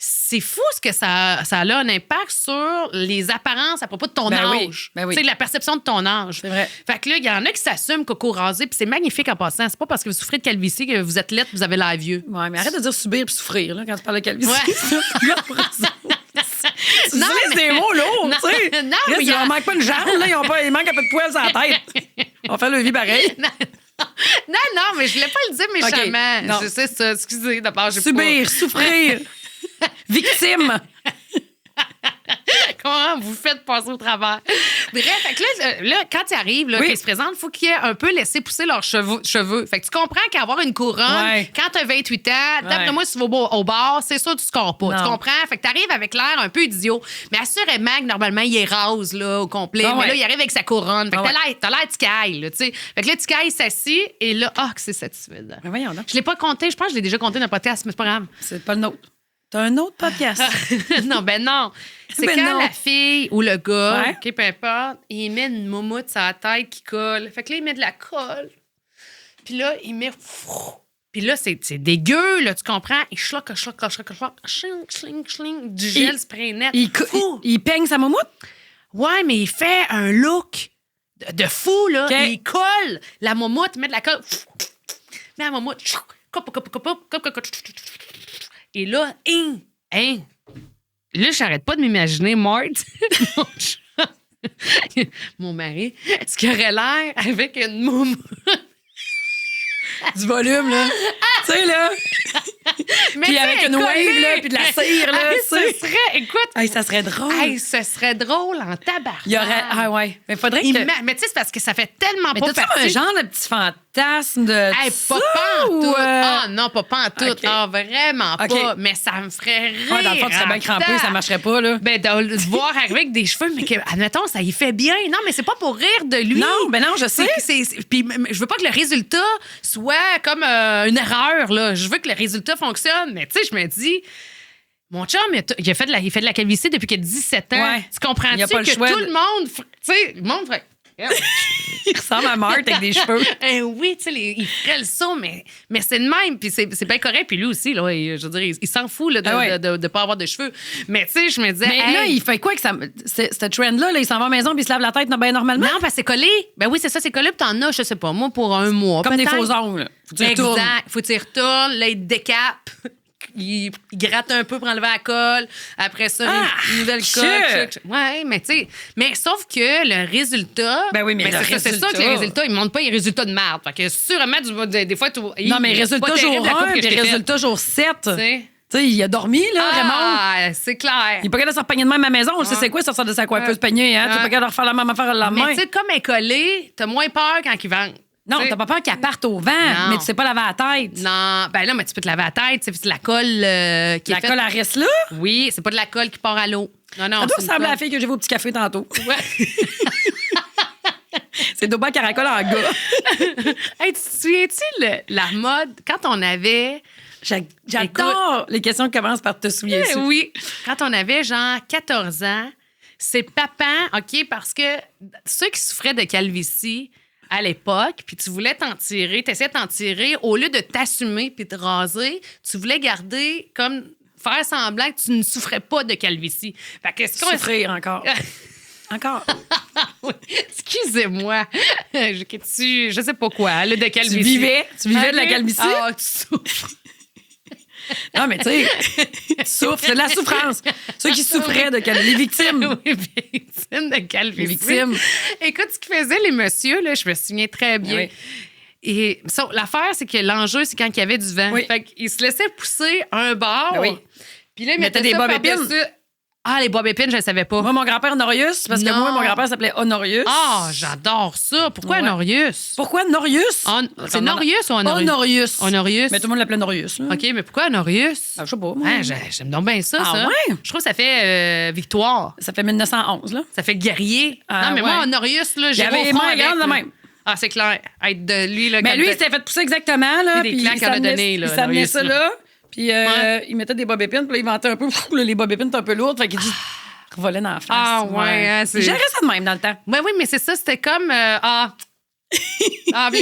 C'est fou ce que ça a un impact sur les apparences à propos de ton âge. Ben oui. Tu sais, la perception de ton âge. C'est vrai. Fait que là, il y en a qui s'assument coco rasé, puis c'est magnifique en passant. C'est pas parce que vous souffrez de calvitie que vous êtes laide vous avez l'air vieux. Ouais, mais arrête de dire subir puis souffrir là, quand tu parles de calvitie. Ouais. Tu utilises des mots lourds, tu sais. Non, mais il ne manque pas une jambe, là, il manque un peu de poils sur la tête. On fait le vie pareil. Non, mais je voulais pas le dire méchamment. Okay, non. Je sais ça, excusez, d'abord, j'ai subir, souffrir. Victime! Comment vous faites passer au travers? Bref, fait que là, quand ils arrivent, là, qu'ils se présentent, il faut qu'ils aient un peu laissé pousser leurs cheveux. Fait que tu comprends qu'avoir une couronne, quand tu as 28 ans, d'après moi, si tu vas au bar, c'est sûr que tu scores pas. Non. Tu comprends? Fait que tu arrives avec l'air un peu idiot. Mais assurément que normalement, il est rase là, au complet. Mais là, il arrive avec sa couronne. Fait que t'as l'air Tikaï, là, tu sais. Fait que là, Tikaï s'assit et là, que c'est satisfaisant. Mais voyons donc. Je l'ai pas compté. Je pense que je l'ai déjà compté dans le podcast, mais c'est pas grave. C'est pas le nôtre. T'as un autre podcast. Non. C'est quand la fille ou le gars, peu importe, il met une moumoute sur la tête qui colle. Fait que là, il met de la colle. Puis là, il met... Puis là, c'est dégueu, là, tu comprends? Il schlock, schling, du gel spray net. Il peigne sa moumoute? Ouais, mais il fait un look de fou, là. Okay. Il colle la moumoute, il met de la colle. Met la moumoute. Et là, là, j'arrête pas de m'imaginer Mart, mon mari, ce qui aurait l'air avec une moumoute. Du volume, là. Tu sais, là. Puis avec une wave, là, puis de la cire, là. Ça serait drôle. Ce serait drôle en tabarnak. Il y aurait... Ah ouais. Mais faudrait que... Mais tu sais, c'est parce que ça fait tellement pas partie... Mais un genre de petit fantasme de pas pantoute. Ah non, pas pantoute. Ah, vraiment pas. Mais ça me ferait rire. Dans le fond, tu serais bien crampé, ça marcherait pas, là. Ben, de voir arriver avec des cheveux, mais que, admettons, ça y fait bien. Non, mais c'est pas pour rire de lui. Non, ben non, je sais. Puis je veux pas que le résultat soit comme une erreur, là. Je veux que le résultat fonctionne. Mais tu sais, je me dis... Mon chum, il fait de la calvitie depuis qu'il a 17 ans. Ouais. Tu comprends-tu que tout le monde... Tu sais, le monde ferait... Il ressemble à Marthe avec des cheveux. Oui, tu sais, il ferait le saut, mais c'est de même. Puis c'est bien correct. Puis lui aussi, là, je veux dire, il s'en fout là, de pas avoir de cheveux. Mais tu sais, je me disais... Mais là, il fait quoi avec ce trend-là? Là, il s'en va à la maison puis il se lave la tête bien normalement? Non, parce que c'est collé. Ben oui, c'est ça, c'est collé. Puis t'en as, je sais pas, moi, pour un mois. Comme des faux ongles. Exact. Faut que tu y retournes. Là, il te décape. il gratte un peu pour enlever la colle. Après ça, une nouvelle shit. colle. Ouais, mais tu sais, mais sauf que le résultat. Ben oui, mais le c'est ça résultat. que les résultats, ils ne montrent pas les résultats de merde. Fait que sûrement, des fois, Non, mais résultat jour 1 puis résultat jour 7. Tu sais, il a dormi, là, Raymond. Ah, c'est clair. Il est pas capable de se repagner de même à la maison. On sait c'est quoi, sortir de sa coiffeuse peignée, hein? Tu pas capable de refaire la même affaire le lendemain. Mais tu sais, comme elle est collée, t'as moins peur quand ils vendent. Non, t'sais. t'as pas peur qu'elle parte au vent, Non. mais tu sais pas laver la tête. Non, ben là, mais tu peux te laver la tête. C'est la colle qui est La faite. colle, elle reste là. Oui, c'est pas de la colle qui part à l'eau. Non, non. Ça doit c'est une ressembler à la colle. fille que j'ai vue au petit café tantôt. Ouais. C'est Doba Caracol en gars. Hey, tu te souviens-tu la mode quand on avait. J'adore les questions qui commencent par te souviens. Oui. Quand on avait genre 14 ans, c'est papa, OK, parce que ceux qui souffraient de calvitie à l'époque, puis tu voulais t'en tirer, t'essayais de t'en tirer, au lieu de t'assumer puis de raser, tu voulais garder comme faire semblant que tu ne souffrais pas de calvitie. Fait que est-ce qu'on Souffrir encore. Encore. Oui. Excusez-moi. Je sais pas quoi, là, de calvitie. Tu vivais de la calvitie? Ah, tu souffres. Non, mais tu sais, tu souffres. C'est de la souffrance. Ceux qui souffraient de calvitie. Les victimes. Oui, victimes de calvitie. Les victimes. Écoute, ce qu'ils faisaient, les messieurs, là, je me souviens très bien. Oui. Et l'affaire, c'est que l'enjeu, c'est quand il y avait du vent. Oui. Fait qu'ils se laissaient pousser un bord. Ben oui. Puis là, ils Mettaient mettaient des ça bob épines. par-dessus. Ah, les bob épines, je ne savais pas. Moi, mon grand-père Honorius, parce que Non. moi, mon grand-père s'appelait Honorius. Ah, j'adore ça. Pourquoi Ouais. Honorius? Pourquoi Norius? C'est Norius ou Honorius? Honorius. Honorius. Mais tout le monde l'appelait Norius. Là. OK, mais pourquoi Honorius? Ah, je sais pas. Moi. Ah, j'aime donc bien ça, Ah, ça. ouais? Je trouve que ça fait victoire. Ça fait 1911, là. Ça fait guerrier. Ah, non, mais ouais. moi, Honorius, là, Il j'ai avait les mains grandes de même. Ah, c'est clair. Être de lui, là. Mais quand lui, il il s'était fait pousser exactement, là. Puis des puis claques il qu'elle a s'amenait- données, là, Il s'amenait Norius, ça là. là. Puis Ouais. il mettait des bob épines, puis là, il vantait un peu. Là, les bob épines étaient un peu lourdes. Fait qu'il dit, revolait dans la face. Ah, ouais, hein, c'est- Il gérait ça de même dans le temps. Oui, oui, mais c'est ça. C'était comme. Puis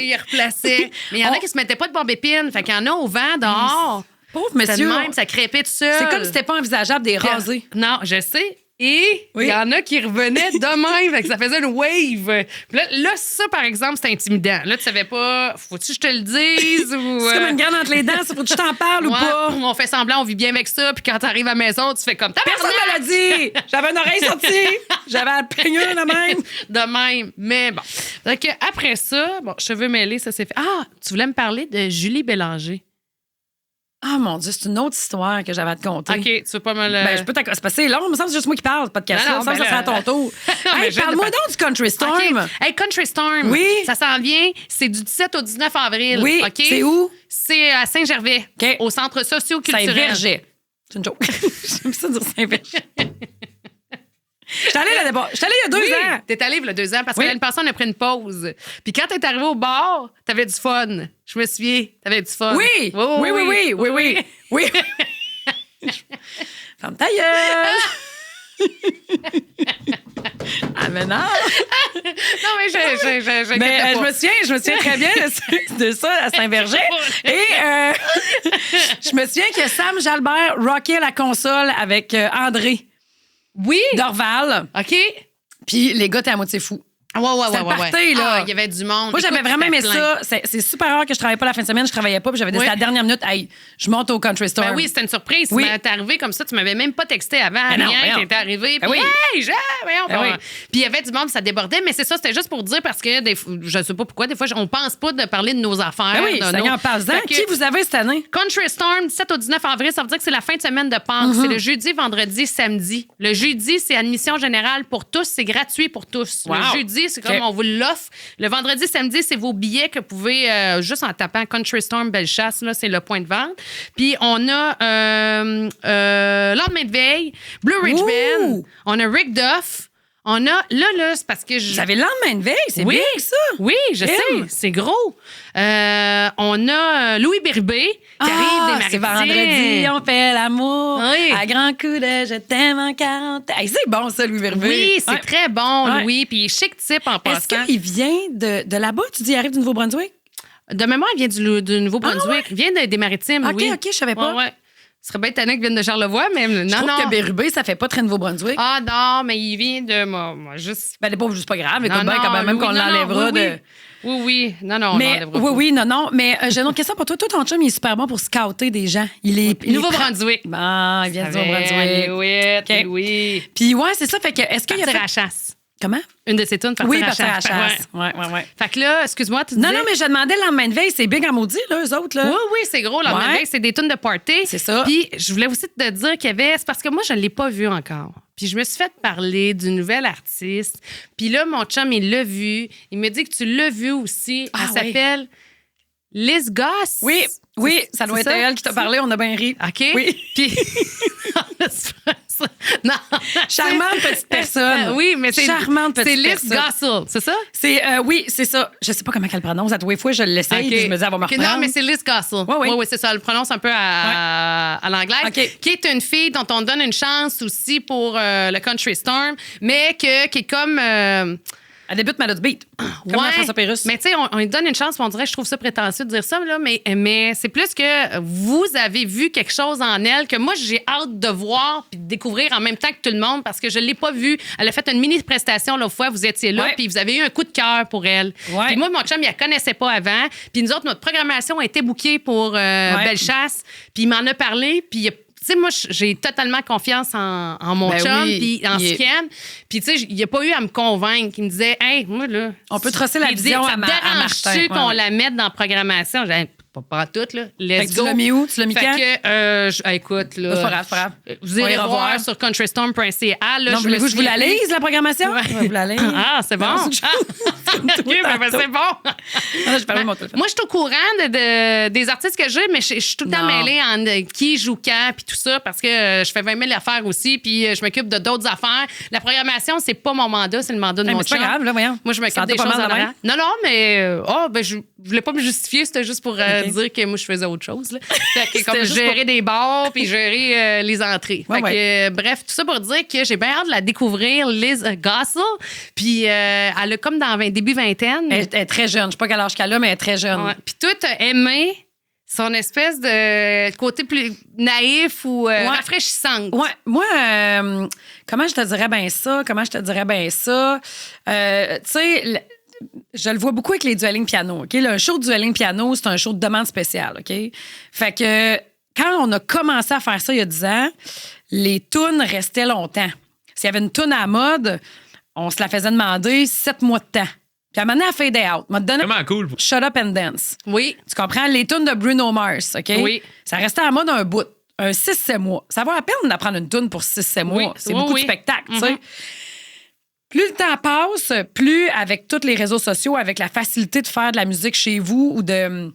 il replaçait. Mais il y en a qui se mettaient pas de bob épines. Fait qu'il y en a au vent dehors. Pauvre C'est de monsieur. même, ça crépait tout seul. C'est comme si c'était pas envisageable des raser. Non, je sais. Et il Oui. y en a qui revenaient de même, fait que ça faisait une wave. Puis là, ça, par exemple, c'était intimidant. Là, tu savais pas, faut-tu que je te le dise ou. C'est comme une graine entre les dents. Ça faut que je t'en parle ou Ouais, pas? ou on fait semblant, on vit bien avec ça, puis quand t'arrives à la maison, tu fais comme Personne ne l'a dit. J'avais une oreille sortie. J'avais la peignure de même. de même. Mais bon. Donc, après ça, bon, cheveux mêlés, ça s'est fait. Ah, tu voulais me parler de Julie Bélanger. Ah, mon Dieu, c'est une autre histoire que j'avais à te conter. OK, tu veux pas me le. Ben, je peux t'en... C'est parce que c'est long, mais ça, c'est juste moi qui parle, pas de casse. Non, Ça, ben ça là- sera à ton tour. Non, mais Hey, je- parle-moi donc du Country Storm. OK. Hey, Country Storm. Oui. Ça s'en vient. C'est du 17 au 19 avril. Oui, OK? c'est où? C'est à Saint-Gervais, OK. au centre socio-culturel. Saint-Verger. C'est une joke. J'aime ça dire Saint-Verger. J'étais allée là-bas. J'étais allée il y a 2 ans. T'es allé il y a 2 ans parce Oui. que l'année passée, on a pris une pause. Puis quand t'es arrivé au bar, t'avais du fun. Je me souviens, t'avais du fun. Oui. Oui. Ferme ta gueule. Ah, mais non. Non, mais je Mais je me souviens très bien de ça à Saint-Verger. Et je me souviens que Sam Jalbert rockait la console avec André Oui. Dorval. OK. Puis les gars étaient à moitié fous. Ouais. C'était le party, là. Ah, il y avait du monde. Moi, j'avais Écoute, vraiment aimé c'était plein. ça. C'est super rare que je travaille pas la fin de semaine. Je travaillais pas, puis j'avais décidé Oui. à la dernière minute, hey, je monte au Country Storm. Ben oui, c'était une surprise. Oui. T'es arrivé comme ça, tu m'avais même pas texté avant. Ben non, rien, voyons. t'étais arrivé. Ben Puis, oui. hey, voyons, Ben bon. oui. Puis il y avait du monde, ça débordait, mais c'est ça, c'était juste pour dire parce que je sais pas pourquoi, des fois, on pense pas de parler de nos affaires. Ben oui, de Seigneur, parle-en. Fait que Qui vous avez cette année? Country Storm, 17 au 19 avril, ça veut dire que c'est la fin de semaine de Pâques. Mm-hmm. C'est le jeudi, vendredi, samedi. Le jeudi, c'est admission générale pour tous, c'est gratuit pour tous. Wow. Le jeudi, c'est comme OK. on vous l'offre. Le vendredi, samedi, c'est vos billets que vous pouvez, juste en tapant Country Storm Bellechasse, là, c'est le point de vente. Puis on a Lendemain de veille, Blue Ridge Ouh! Band, on a Rick Duff, on a, là, c'est parce que je... Vous avez le lendemain de veille, c'est Oui, big, ça. Oui, je sais, Him. c'est gros. On a Louis Bérubé qui arrive des c'est Maritimes. vendredi, on fait l'amour. Oui. À grand coup de je t'aime en 40. Hey, c'est bon, ça, Louis Bérubé. Oui, c'est Ouais. très bon, Ouais. Louis. Puis chic type en Est-ce passant. qu'il vient de là-bas? Tu dis, il arrive du Nouveau-Brunswick? De mémoire, il vient du Nouveau-Brunswick. Ah ouais? Il vient des Maritimes, OK, oui. OK, je savais pas. Ouais. Ce serait bien étonnant qu'il vienne de Charlevoix, mais Je non, trouve non. que Bérubé, ça fait pas très Nouveau-Brunswick. Ah non, mais il vient de moi juste. Ben, c'est pas grave. Écoute Non, bien, non, quand même oui, qu'on non, non, l'enlèvera oui, de... Oui. Non, on Mais l'enlèvera pas. oui, non. Mais j'ai une autre question pour toi. Toi, ton chum, il est super bon pour scouter des gens. Il est Nouveau-Brunswick. Bon, il vient de Nouveau-Brunswick. Oui, OK. oui. Puis ouais, c'est ça. Fait que est-ce qu'il y a Partir fait... à la chasse. Comment? Une de ses tunes, partir Oui, à la partir à la chasse. chasse. Ouais. Fait que là, excuse-moi, tu Non, disais... non, mais je demandais le lendemain de veille. C'est big en maudit, là, eux autres, là. Oui, c'est gros. Là, Ouais. c'est des tunes de party. C'est ça. Puis je voulais aussi te dire qu'il y avait... C'est parce que moi, je ne l'ai pas vu encore. Puis je me suis fait parler d'une nouvelle artiste. Puis là, mon chum, il l'a vu. Il me dit que tu l'as vu aussi. Elle oui. s'appelle Liz Goss. Oui, ça doit C'est être ça? elle qui t'a parlé. On a bien ri. OK? Oui. Puis... C'est pas ça. Non. Charmante petite personne. Oui, mais c'est... Charmante petite C'est Liz personne. Gossel, c'est ça? Oui, c'est ça. Je sais pas comment qu'elle prononce. À tous les fois, je l'essaye. OK. Puis je me dis, elle va me OK, reprendre. non, mais c'est Liz Gossel. Oui. C'est ça. Elle le prononce un peu à l'anglais. OK. Qui est une fille dont on donne une chance aussi pour le Country Storm, mais qui est comme... Elle débute Malade Beat. Comme ouais, François Pérusse. mais tu sais, on lui donne une chance, puis on dirait, je trouve ça prétentieux de dire ça, là, mais c'est plus que vous avez vu quelque chose en elle que moi, j'ai hâte de voir puis de découvrir en même temps que tout le monde parce que je l'ai pas vue. Elle a fait une mini-prestation l'autre fois, vous étiez là, Ouais. puis vous avez eu un coup de cœur pour elle. Ouais. Puis moi, mon chum, il la connaissait pas avant, puis nous autres, notre programmation a été bookée pour Bellechasse, puis il m'en a parlé, puis tu sais, moi, j'ai totalement confiance en mon Ben chum, oui, puis en il ce est- qu'il aime. Puis, tu sais, il n'a pas eu à me convaincre. Il me disait, hey, moi, là. On peut trosser la il dit, vision ça à te à dérange-tu Martin. qu'on Ouais. la mette dans la programmation? J'ai dit, pas tout, là. Fait Let's que tu go. l'as mis où? Tu l'as mis Fait quand? que, écoute, là. C'est pas grave, c'est pas grave. Vous On irez ira voir voir. sur countrystorm.ca. Là, Non, je voulez-vous me que je vous la souviens plus. lise, la programmation? Ouais. Je vais vous la lire. Ah, c'est bon. Non, OK, ben, c'est bon. Ah, je parle de mon téléphone. Moi, je suis au courant des artistes que j'ai, mais je suis tout le temps Non. mêlée en qui joue quand, puis tout ça, parce que je fais 20 000 affaires aussi, puis je m'occupe de d'autres affaires. La programmation, c'est pas mon mandat, c'est le mandat de Hey, mon mais c'est pas chum. grave, là, voyons. Moi, je m'occupe Santé des pas choses mal en de arrière. même. Non, mais je voulais pas me justifier, c'était juste pour dire que moi, je faisais autre chose. Là. Fait que comme juste gérer des bars, puis gérer les entrées. Ouais, Fait que, bref, tout ça pour dire que j'ai bien hâte de la découvrir, Liz Gossel. Puis elle a comme dans début vingtaine. Elle est très jeune. Je sais pas quel âge qu'elle a, mais elle est très jeune. Ouais. Puis toi, t'as aimé son espèce de côté plus naïf ou rafraîchissante. Ouais, moi, comment je te dirais bien ça? Tu sais, je le vois beaucoup avec les dueling piano. OK? Le show de dueling piano, c'est un show de demande spéciale. OK? Fait que quand on a commencé à faire ça il y a 10 ans, les tunes restaient longtemps. S'il y avait une tune à la mode, on se la faisait demander 7 mois de temps. Puis à un moment donné, elle fade out. M'a donné Vraiment cool. Shut Up and Dance. Oui. Tu comprends? Les tunes de Bruno Mars, OK? Oui. Ça restait à la mode un bout. Un 6-7 mois. Ça vaut la peine d'apprendre une tune pour 6-7 mois. Oui. C'est Oui, beaucoup oui. de spectacles, tu Mhm. sais. Plus le temps passe, plus avec tous les réseaux sociaux, avec la facilité de faire de la musique chez vous ou de...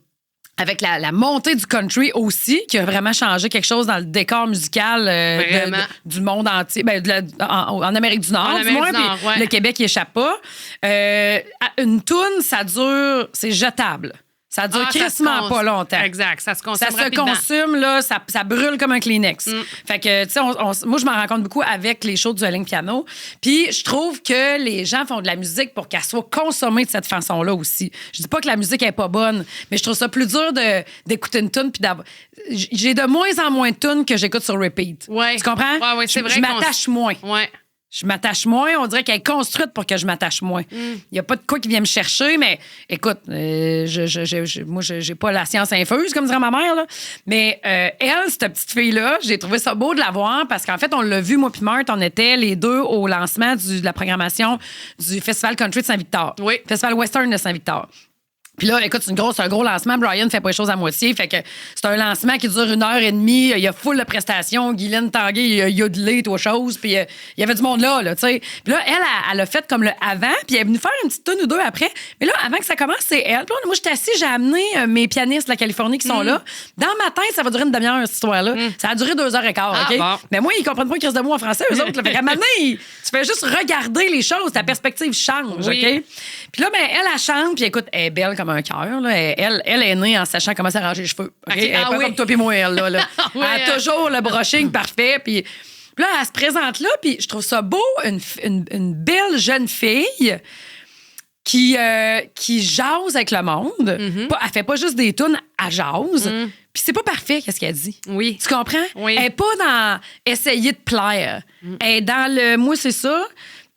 Avec la montée du country aussi, qui a vraiment changé quelque chose dans le décor musical Vraiment. du monde entier. Ben, en Amérique du Nord, En du Amérique moins. du Nord, puis ouais. le Québec, il échappe pas. Une toune, ça dure... C'est jetable. Ça dure Ah, ça se crissement cons- pas longtemps. Exact. Ça se consomme Ça se rapidement. consume, là, ça brûle comme un Kleenex. Mm. Fait que, tu sais, moi, je m'en rends compte beaucoup avec les shows du dueling piano. Puis, je trouve que les gens font de la musique pour qu'elle soit consommée de cette façon-là aussi. Je dis pas que la musique est pas bonne, mais je trouve ça plus dur d'écouter une tune puis d'avoir... J'ai de moins en moins de tunes que j'écoute sur repeat. Ouais. Tu comprends? Ouais, ouais, c'est vrai Je m'attache moins. Ouais. Je m'attache moins. On dirait qu'elle est construite pour que je m'attache moins. Il n'y a pas de quoi qui vient me chercher, mais écoute, moi, j'ai pas la science infuse, comme dirait ma mère, là. Mais elle, cette petite fille-là, j'ai trouvé ça beau de la voir parce qu'en fait, on l'a vu, moi puis Marthe, on était les deux au lancement de la programmation du Festival Country de Saint-Victor. Oui. Festival Western de Saint-Victor. Puis là, écoute, c'est un gros lancement. Brian fait pas les choses à moitié. Fait que c'est un lancement qui dure 1h30. Il y a full de prestations. Guylaine Tanguay, il a yodelé, toi, chose. Puis il y avait du monde là, tu sais. Puis là, elle a fait comme le avant. Puis elle est venue faire une petite tonne ou deux après. Mais là, avant que ça commence, c'est elle. Puis là, moi, j'étais assise, j'ai amené mes pianistes de la Californie qui sont là. Dans ma tête, ça va durer une demi-heure, cette histoire-là. Ça a duré 2h15, Ah, OK? bon. Mais moi, ils comprennent pas qu'ils restent de mots en français, eux autres. Là. Fait qu'à un moment donné, tu fais juste regarder les choses. Ta perspective change, Oui. OK? Puis là, ben, elle chante, puis écoute, elle est belle comme un cœur. Là. Elle est née en sachant comment s'arranger les cheveux. OK? OK. Elle est Ah pas oui. comme toi puis moi, elle. Là. Oui, Elle a toujours le brushing parfait. Puis là, elle se présente là, puis je trouve ça beau, une belle jeune fille qui jase avec le monde. Elle fait pas juste des tunes, elle jase. Puis c'est pas parfait, qu'est-ce qu'elle dit. Oui. Tu comprends? Oui. Elle n'est pas dans essayer de plaire. Elle est dans le moi, c'est ça.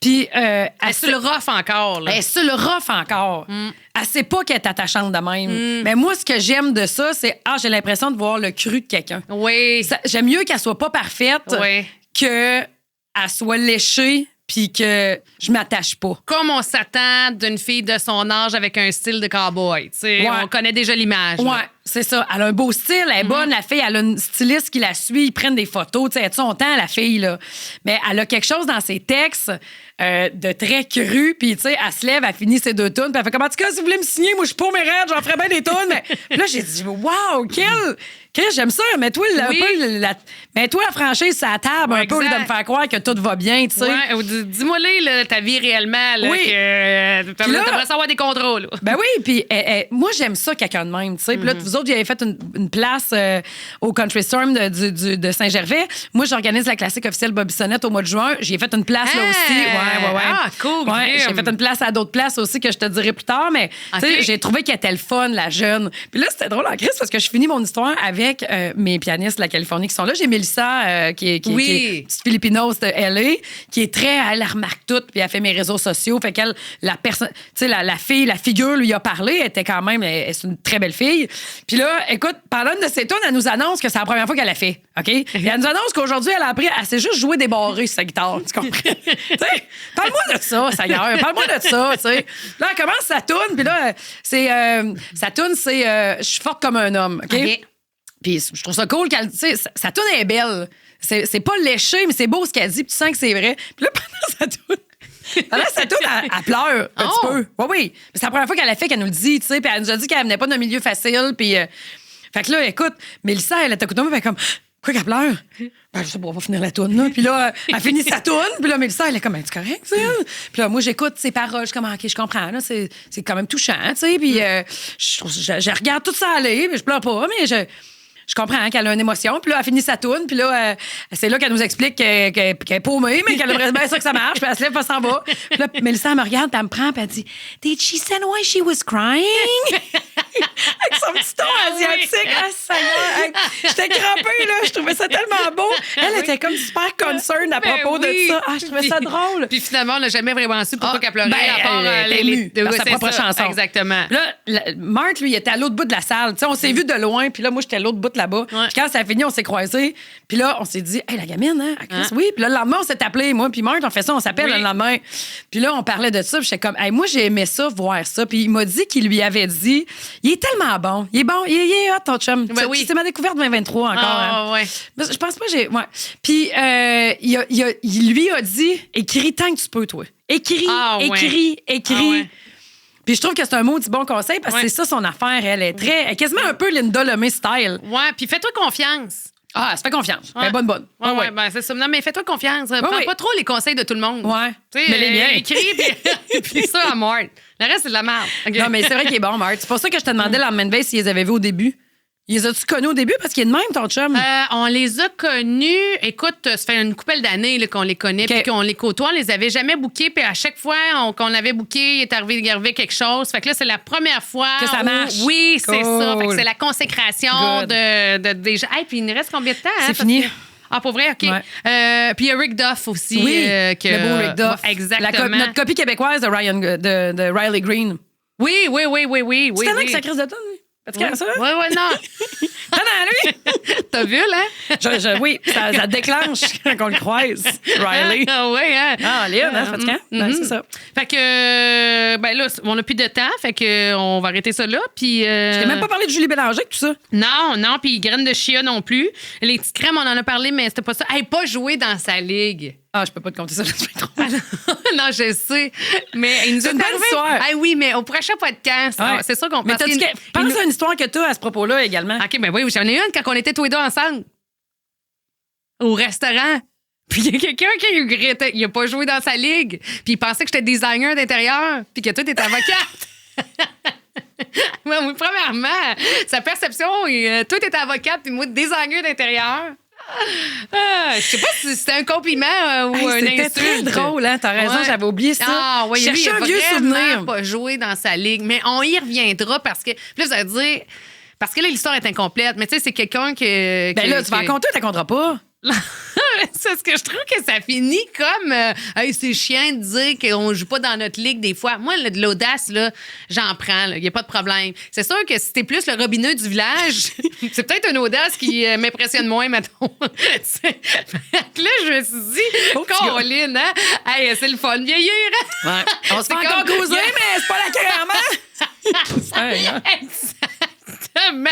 Puis Elle est sur le rough encore. Là. elle est sur le rough encore. Elle sait pas qu'elle est attachante de même. Mais moi, ce que j'aime de ça, c'est j'ai l'impression de voir le cru de quelqu'un. Oui. J'aime mieux qu'elle soit pas parfaite Oui. qu'elle soit léchée puis que je m'attache pas. Comme on s'attend d'une fille de son âge avec un style de cowboy. Tu sais, Ouais. on connaît déjà l'image. là. Ouais, c'est ça. Elle a un beau style, elle est bonne, la fille, elle a une styliste qui la suit, ils prennent des photos, tu sais, elle a son temps, la fille, là. Mais elle a quelque chose dans ses textes de très cru, puis tu sais, elle se lève, elle finit ses 2 tunes, puis elle fait comme, en tout cas, si vous voulez me signer, moi, je suis pas mes rêves, j'en ferais bien des tunes. Mais là, j'ai dit, wow, j'aime ça, mets-toi mets-toi la franchise sur la table un peu au lieu de me faire croire que tout va bien, tu sais. Ouais, ou dis-moi là, ta vie réellement. Là, Oui. que Puis là- t'aimerais savoir des contrats. Là. Ben oui, puis moi, j'aime ça, quelqu'un de même, tu sais. Puis là, vous autres, vous avez fait une place au Country Storm de Saint-Gervais. Moi, j'organise la classique officielle Bobby Sonnette au mois de juin. J'y ai fait une place là aussi. Ouais. Ah, cool. Ouais, j'ai Grim. fait une place à d'autres places aussi que je te dirai plus tard, mais tu sais, OK. j'ai trouvé qu'elle était le fun, la jeune. Puis là, c'était drôle en crise parce que je finis mon histoire avec mes pianistes de la Californie qui sont là. J'ai Mélissa, qui est petite Filipinos de LA, qui est elle remarque tout, puis elle fait mes réseaux sociaux. Fait qu'elle, la personne, tu sais, la fille, la figure lui a parlé, elle était quand même, c'est une très belle fille. Puis là, écoute, pendant une de ses tunes, elle nous annonce que c'est la première fois qu'elle l'a fait, OK? Puis elle nous annonce qu'aujourd'hui, elle sait juste jouer des barrés sur sa guitare, tu comprends? Tu sais, parle-moi de ça, Seigneur, parle-moi de ça, tu sais. Là, elle commence sa tune, puis là, sa tune, c'est Je suis forte comme un homme, OK? OK. Puis je trouve ça cool qu'elle, tu sais, sa tune est belle. C'est pas léché, mais c'est beau ce qu'elle dit, puis tu sens que c'est vrai. Puis là, pendant sa tune, elle pleure un petit peu. Oui, oui. C'est la première fois qu'elle a fait qu'elle nous le dit, tu sais, puis elle nous a dit qu'elle venait pas d'un milieu facile, puis... fait que là, écoute, Mélissa, elle était écouté, elle fait comme... Pourquoi qu'elle pleure? Ben, je sais pas, on va finir la toune, là. Puis là, elle finit sa toune, puis là, Mélissa, elle est comme, c'est correct, tu sais. Puis là, moi, j'écoute ses paroles, je suis comme, OK, je comprends, là, c'est quand même touchant, tu sais. Puis je regarde tout ça aller, puis je pleure pas, mais je comprends qu'elle a une émotion. Puis là, elle finit sa toune. Puis là, c'est là qu'elle nous explique qu'elle est paumée, mais qu'elle aimerait bien ça que ça marche. Puis elle se lève, elle s'en va. Puis là, Mélissa, elle me regarde, puis elle me prend, puis elle dit Did she send why she was crying? Avec son petit ton asiatique. Ah, Seigneur. J'étais crampée, là. Je trouvais ça tellement beau. Elle était comme super concerned à propos de ça. Ah, je trouvais ça drôle. Puis finalement, on n'a jamais vraiment su pourquoi qu'elle pleurait, Ben, à part elle était émue dans sa c'est propre ça, chanson. Exactement. Là, Marthe, lui, il était à l'autre bout de la salle. Tu sais, on s'est vu de loin, puis là, moi, j'étais à l'autre bout là-bas. Ouais. Puis quand ça a fini, on s'est croisés. Puis là, on s'est dit, hey, la gamine, hein? Chris, oui. Puis là, le lendemain, on s'est appelé, moi, puis Marthe, on fait ça, on s'appelle Oui. le lendemain. Puis là, on parlait de ça, puis j'étais comme, hey, moi, j'ai aimé ça, voir ça. Puis il m'a dit qu'il lui avait dit, il est tellement bon. Il est bon, il est hot, ton chum. Ben oui. C'est ma découverte 2023 encore. Ah, hein. ouais. Mais je pense pas, ouais. Puis il lui a dit, écris tant que tu peux, toi. Écris. Ah, ouais. Ah, ouais. Puis je trouve que c'est un mot du bon conseil parce que Ouais. c'est ça son affaire. Elle est quasiment un peu Linda Lemay style. Ouais, puis fais-toi confiance. Ah, elle se fait confiance. Ouais. Elle est bonne. Ouais, ouais, ben c'est ça. Non, mais fais-toi confiance. Prends oui. pas trop les conseils de tout le monde. Ouais. Tu sais, Mais les miens. écris, puis ça à mort. Le reste, c'est de la merde. OK. Non, mais c'est vrai qu'il est bon, Marthe. C'est pour ça que je te demandais la lendemain de veille s'ils les avaient vus au début. Ils les as-tu connus au début? Parce qu'il est de même, ton chum. On les a connus. Écoute, ça fait une couple d'années là, qu'on les connaît OK. puis qu'on les côtoie. On les avait jamais bookés. Puis à chaque fois qu'on avait booké, il est arrivé quelque chose. Fait que là, c'est la première fois. Que ça où- marche. Oui, c'est Cool. ça. Fait que c'est la consécration Good. de des gens. Hey, puis il nous reste combien de temps? C'est parce fini. que- Ah, pour vrai? OK. Ouais. Puis il y a Rick Duff aussi. Oui, que- le beau Rick Duff. Ouais, exactement. Notre copie québécoise de Riley Green. Oui. C'est tellement oui. que ça crise de tonne, lui. As-tu Oui, ça? ouais, non. T'en as, lui? T'as vu, là? Oui, ça déclenche quand on le croise. Riley. Ah, oui, hein? Ah, Léon, hein, c'est fatigant. Ouais, c'est ça. Fait que, ben là, on n'a plus de temps, fait que on va arrêter ça là. Puis. Je t'ai même pas parlé de Julie Bélanger, tout ça. Non, puis graines de chia non plus. Les petites crèmes, on en a parlé, mais c'était pas ça. Hey, pas jouer dans sa ligue. Ah, je peux pas te compter ça, je suis trop. Non, je sais. Mais il nous C'est est une belle arrivé- histoire. Ah oui, mais au prochain podcast, Ouais. c'est sûr qu'on Mais parce t'as-tu qu'il- pense il à une histoire que tu as à ce propos-là également. nous- OK, ben oui, j'en ai une quand on était tous les deux ensemble. Au restaurant. Puis il y a quelqu'un qui regrettait. Il a pas joué dans sa ligue. Puis il pensait que j'étais designer d'intérieur. Puis que toi, t'étais avocate. Ouais, oui, premièrement, sa perception, toi, t'étais avocate, puis moi, designer d'intérieur. Je sais pas si c'était un compliment ou Hey, un c'était insulte. très drôle, hein? T'as raison, Ouais. j'avais oublié ça. Ah oui, Chercher lui, un vieux il a vraiment souvenir. pas joué dans sa ligue, mais on y reviendra parce que puis là, vous allez dire Parce que là, l'histoire est incomplète. Mais tu sais, c'est quelqu'un qui... Ben là, tu vas raconter, tu raconteras pas. C'est ce que je trouve que ça finit comme hey, c'est chiant de dire qu'on joue pas dans notre ligue des fois. Moi, de l'audace, là, j'en prends. Il n'y a pas de problème. C'est sûr que si t'es plus le robineux du village, c'est peut-être une audace qui m'impressionne moins, mettons. Fait que là, je me suis dit, Caroline, hein? Hey, c'est le fun de vieillir. Hein? Ouais. On se fait encore cruiser, mais c'est pas la crème, hein? Exactement.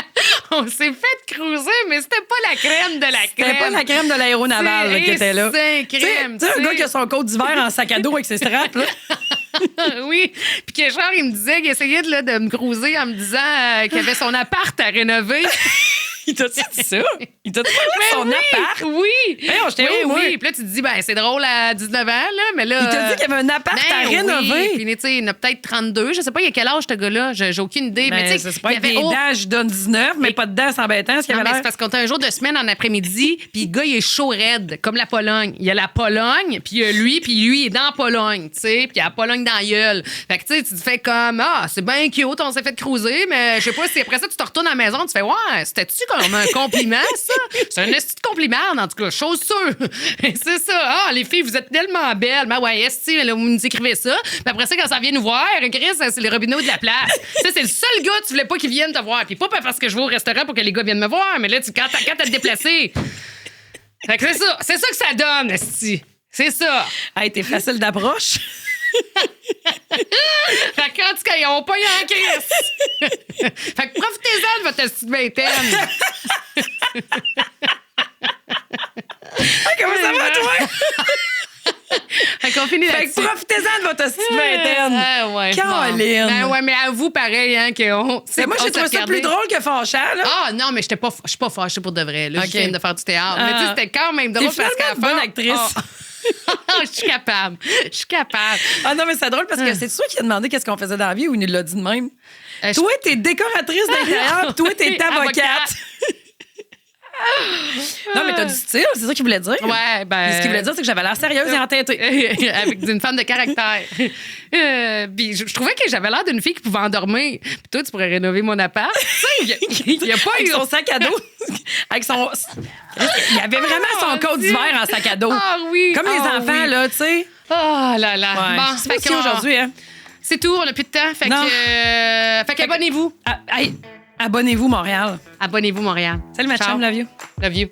On s'est fait cruiser, mais c'était pas la crème de la crème. C'était pas la crème de l'aéronaval qui était là. C'est crème. Tu sais, un gars qui a son coat d'hiver en sac à dos avec ses straps, là. Oui. Puis que genre, il me disait qu'il essayait de me cruiser en me disant qu'il avait son appart à rénover. Il t'a-tu dit ça? Il t'a-tu parlé de son appart? Oui. J'étais où, moi? Oui. Puis là, tu te dis, ben c'est drôle à 19 ans, là, mais là... Il t'a dit qu'il y avait un appart à rénover? Oui. Puis, tu sais, il en a peut-être 32. Je sais pas, il y a quel âge, ce gars-là? J'ai aucune idée. Ben, mais tu sais, c'est pas avec des dents, je donne 19, mais pas de dents, c'est embêtant. Non, mais c'est parce qu'on a un jour de semaine en après-midi, puis le gars, il est chaud raide, comme la Pologne. Il y a la Pologne, puis il y a lui, puis lui, il est dans la Pologne, tu sais, puis il y a la Pologne dans la gueule. Fait que, tu sais, tu te fais comme, c'est bien cute, on s'est fait cruiser, mais je sais pas si après ça, tu te retournes à la maison, tu fais, ouais, c'était-tu comme un compliment, ça? C'est un esti de compliment, en tout cas, chose sûre. C'est ça. Ah, les filles, vous êtes tellement belles. Ben ouais, esti, vous nous écrivez ça. Puis après ça, quand ça vient nous voir, Chris, c'est les robinets de la place. Ça, c'est le seul gars, tu voulais pas qu'il vienne te voir. Puis pas parce que je vais au restaurant pour que les gars viennent me voir, mais là, quand t'as te déplacer. Fait que c'est ça que ça donne, esti. C'est ça. Hey, t'es facile d'approche. Fait que, en tout cas, ils ont pas eu en crise. Fait que profitez-en de votre esti de vingtaine. Comment ça va, toi? Fait qu'on finit Fait là-dessus. que profitez-en de votre petite vingtaine. Ouais. Caroline. Bon. Ben ouais, mais à vous, pareil, hein, qu'on... Moi, j'ai trouvé ça plus drôle que fâchant, là. Ah, non, mais je suis pas fâchée pour de vrai. Là, Okay. je viens de faire du théâtre. Mais tu sais, c'était quand même drôle parce qu'à la fin... bonne actrice. Je suis capable. Ah non, mais c'est drôle parce que c'est toi qui as demandé qu'est-ce qu'on faisait dans la vie ou il nous l'a dit de même. Toi, t'es décoratrice d'intérieur, puis toi, t'es avocate. Non, mais t'as du style, c'est ça qu'il voulait dire. Ouais, ben. Puis ce qu'il voulait dire, c'est que j'avais l'air sérieuse et entêtée. Avec une femme de caractère. Puis je trouvais que j'avais l'air d'une fille qui pouvait endormir. Puis toi, tu pourrais rénover mon appart. Tu sais, il n'y a pas avec eu. son sac à dos. Avec son. Il avait vraiment son coat d'hiver en sac à dos. Ah oui. Comme les enfants, oui. là, tu sais. Oh là là. Ouais. Bon, C'est pas si aujourd'hui, hein. C'est tout, on n'a plus de temps. Fait qu'abonnez-vous. Hey, abonnez-vous, Montréal. Abonnez-vous, Montréal. Salut, ma Ciao. chum, love you. Love you.